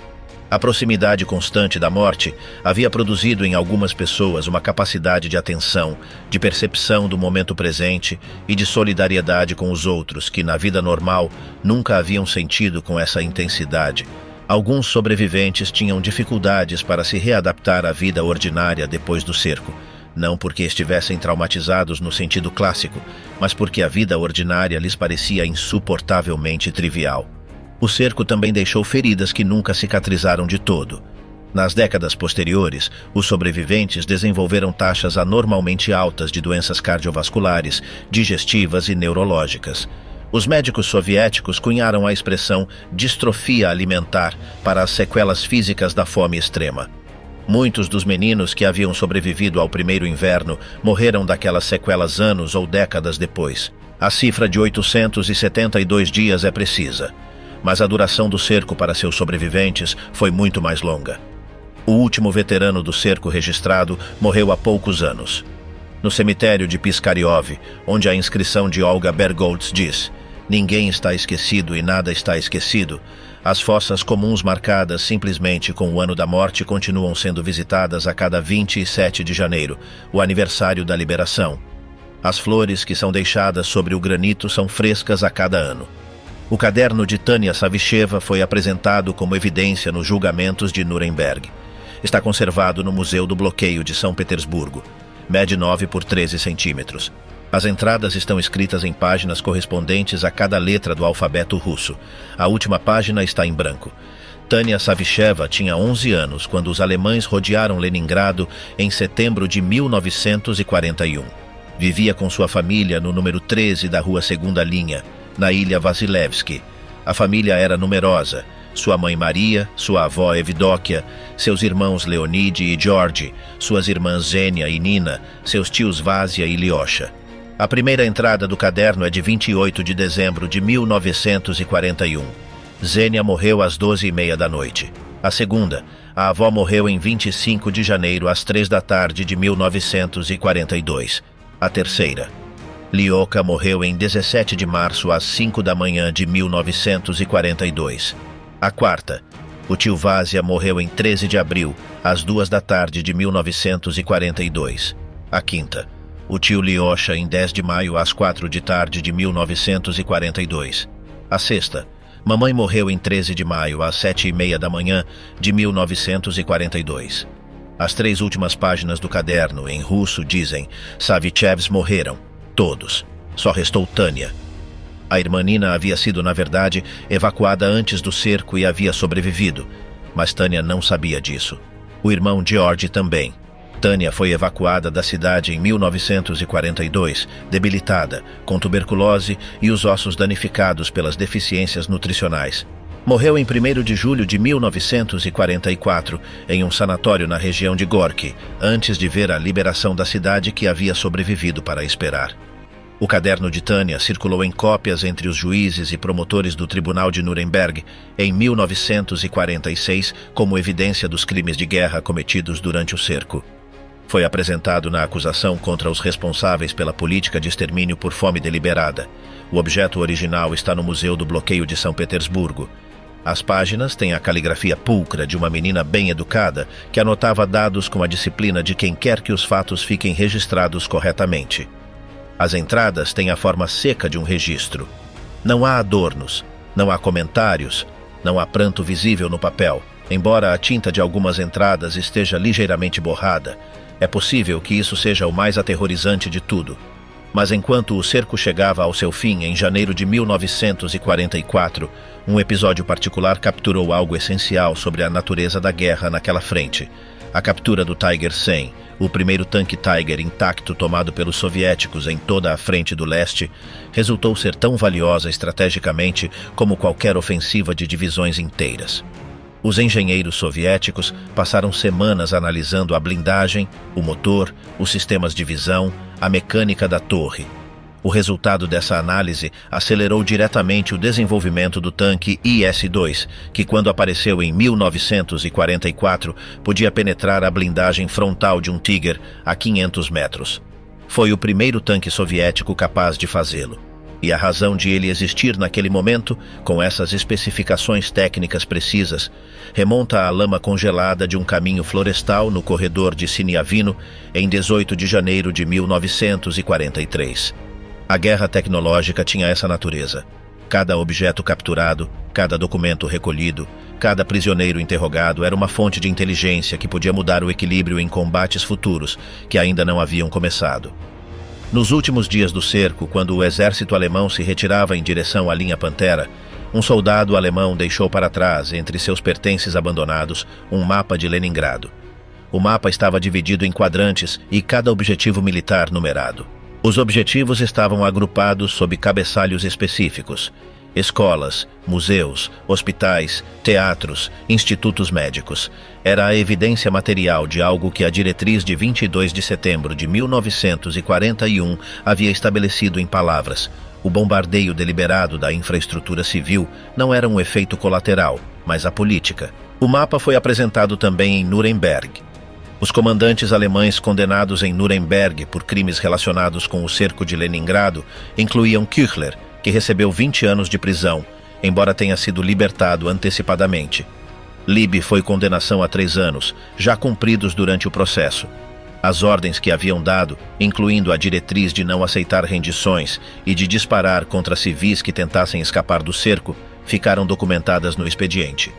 Speaker 1: A proximidade constante da morte havia produzido em algumas pessoas uma capacidade de atenção, de percepção do momento presente e de solidariedade com os outros que, na vida normal, nunca haviam sentido com essa intensidade. Alguns sobreviventes tinham dificuldades para se readaptar à vida ordinária depois do cerco. Não porque estivessem traumatizados no sentido clássico, mas porque a vida ordinária lhes parecia insuportavelmente trivial. O cerco também deixou feridas que nunca cicatrizaram de todo. Nas décadas posteriores, os sobreviventes desenvolveram taxas anormalmente altas de doenças cardiovasculares, digestivas e neurológicas. Os médicos soviéticos cunharam a expressão distrofia alimentar para as sequelas físicas da fome extrema. Muitos dos meninos que haviam sobrevivido ao primeiro inverno morreram daquelas sequelas anos ou décadas depois. A cifra de 872 dias é precisa, mas a duração do cerco para seus sobreviventes foi muito mais longa. O último veterano do cerco registrado morreu há poucos anos. No cemitério de Piskariov, onde a inscrição de Olga Bergholtz diz: "Ninguém está esquecido e nada está esquecido", as fossas comuns marcadas simplesmente com o ano da morte continuam sendo visitadas a cada 27 de janeiro, o aniversário da liberação. As flores que são deixadas sobre o granito são frescas a cada ano. O caderno de Tânia Savicheva foi apresentado como evidência nos julgamentos de Nuremberg. Está conservado no Museu do Bloqueio de São Petersburgo. Mede 9 por 13 centímetros. As entradas estão escritas em páginas correspondentes a cada letra do alfabeto russo. A última página está em branco. Tânia Savicheva tinha 11 anos quando os alemães rodearam Leningrado em setembro de 1941. Vivia com sua família no número 13 da rua Segunda Linha, na ilha Vasilevsky. A família era numerosa. Sua mãe Maria, sua avó Evdóquia, seus irmãos Leonid e George, suas irmãs Zênia e Nina, seus tios Vásia e Lyosha. A primeira entrada do caderno é de 28 de dezembro de 1941. Zênia morreu às 12h30 da noite. A segunda, a avó morreu em 25 de janeiro às 3 da tarde de 1942. A terceira, Lyoka morreu em 17 de março às 5 da manhã de 1942. A quarta, o tio Vásia morreu em 13 de abril, às 2 da tarde de 1942. A quinta, o tio Lyosha em 10 de maio às 4 de tarde de 1942. A sexta, mamãe morreu em 13 de maio às 7h30 da manhã de 1942. As 3 últimas páginas do caderno, em russo, dizem: Savichevs morreram, todos. Só restou Tânia. A irmã Nina havia sido, na verdade, evacuada antes do cerco e havia sobrevivido, mas Tânia não sabia disso. O irmão George também. Tânia foi evacuada da cidade em 1942, debilitada, com tuberculose e os ossos danificados pelas deficiências nutricionais. Morreu em 1º de julho de 1944, em um sanatório na região de Gorky, antes de ver a liberação da cidade que havia sobrevivido para esperar. O caderno de Tânia circulou em cópias entre os juízes e promotores do Tribunal de Nuremberg em 1946 como evidência dos crimes de guerra cometidos durante o cerco. Foi apresentado na acusação contra os responsáveis pela política de extermínio por fome deliberada. O objeto original está no Museu do Bloqueio de São Petersburgo. As páginas têm a caligrafia pulcra de uma menina bem educada que anotava dados com a disciplina de quem quer que os fatos fiquem registrados corretamente. As entradas têm a forma seca de um registro. Não há adornos, não há comentários, não há pranto visível no papel. Embora a tinta de algumas entradas esteja ligeiramente borrada, é possível que isso seja o mais aterrorizante de tudo. Mas enquanto o cerco chegava ao seu fim em janeiro de 1944, um episódio particular capturou algo essencial sobre a natureza da guerra naquela frente. A captura do Tiger 100, o primeiro tanque Tiger intacto tomado pelos soviéticos em toda a frente do leste, resultou ser tão valiosa estrategicamente como qualquer ofensiva de divisões inteiras. Os engenheiros soviéticos passaram semanas analisando a blindagem, o motor, os sistemas de visão, a mecânica da torre. O resultado dessa análise acelerou diretamente o desenvolvimento do tanque IS-2, que quando apareceu em 1944, podia penetrar a blindagem frontal de um Tiger a 500 metros. Foi o primeiro tanque soviético capaz de fazê-lo. E a razão de ele existir naquele momento, com essas especificações técnicas precisas, remonta à lama congelada de um caminho florestal no corredor de Siniavino em 18 de janeiro de 1943. A guerra tecnológica tinha essa natureza. Cada objeto capturado, cada documento recolhido, cada prisioneiro interrogado era uma fonte de inteligência que podia mudar o equilíbrio em combates futuros que ainda não haviam começado. Nos últimos dias do cerco, quando o exército alemão se retirava em direção à linha Pantera, um soldado alemão deixou para trás, entre seus pertences abandonados, um mapa de Leningrado. O mapa estava dividido em quadrantes e cada objetivo militar numerado. Os objetivos estavam agrupados sob cabeçalhos específicos: escolas, museus, hospitais, teatros, institutos médicos. Era a evidência material de algo que a diretriz de 22 de setembro de 1941 havia estabelecido em palavras. O bombardeio deliberado da infraestrutura civil não era um efeito colateral, mas a política. O mapa foi apresentado também em Nuremberg. Os comandantes alemães condenados em Nuremberg por crimes relacionados com o cerco de Leningrado incluíam Küchler, que recebeu 20 anos de prisão, embora tenha sido libertado antecipadamente. Liebe foi condenação a 3 anos, já cumpridos durante o processo. As ordens que haviam dado, incluindo a diretriz de não aceitar rendições e de disparar contra civis que tentassem escapar do cerco, ficaram documentadas no expediente.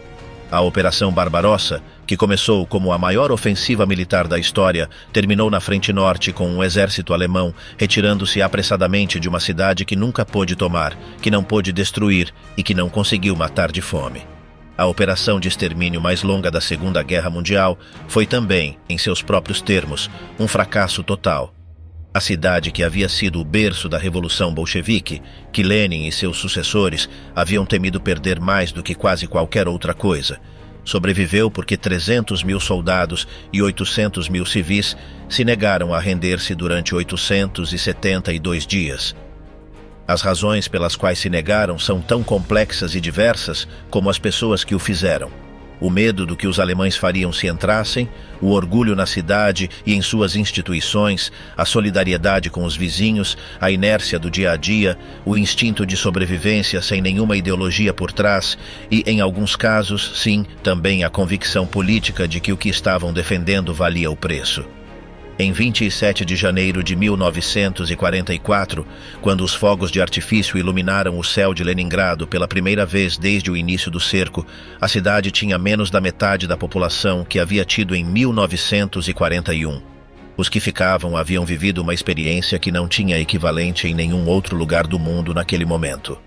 Speaker 1: A Operação Barbarossa, que começou como a maior ofensiva militar da história, terminou na frente norte com um exército alemão retirando-se apressadamente de uma cidade que nunca pôde tomar, que não pôde destruir e que não conseguiu matar de fome. A operação de extermínio mais longa da Segunda Guerra Mundial foi também, em seus próprios termos, um fracasso total. A cidade que havia sido o berço da Revolução Bolchevique, que Lenin e seus sucessores haviam temido perder mais do que quase qualquer outra coisa, sobreviveu porque 300 mil soldados e 800 mil civis se negaram a render-se durante 872 dias. As razões pelas quais se negaram são tão complexas e diversas como as pessoas que o fizeram. O medo do que os alemães fariam se entrassem, o orgulho na cidade e em suas instituições, a solidariedade com os vizinhos, a inércia do dia a dia, o instinto de sobrevivência sem nenhuma ideologia por trás e, em alguns casos, sim, também a convicção política de que o que estavam defendendo valia o preço. Em 27 de janeiro de 1944, quando os fogos de artifício iluminaram o céu de Leningrado pela primeira vez desde o início do cerco, a cidade tinha menos da metade da população que havia tido em 1941. Os que ficavam haviam vivido uma experiência que não tinha equivalente em nenhum outro lugar do mundo naquele momento.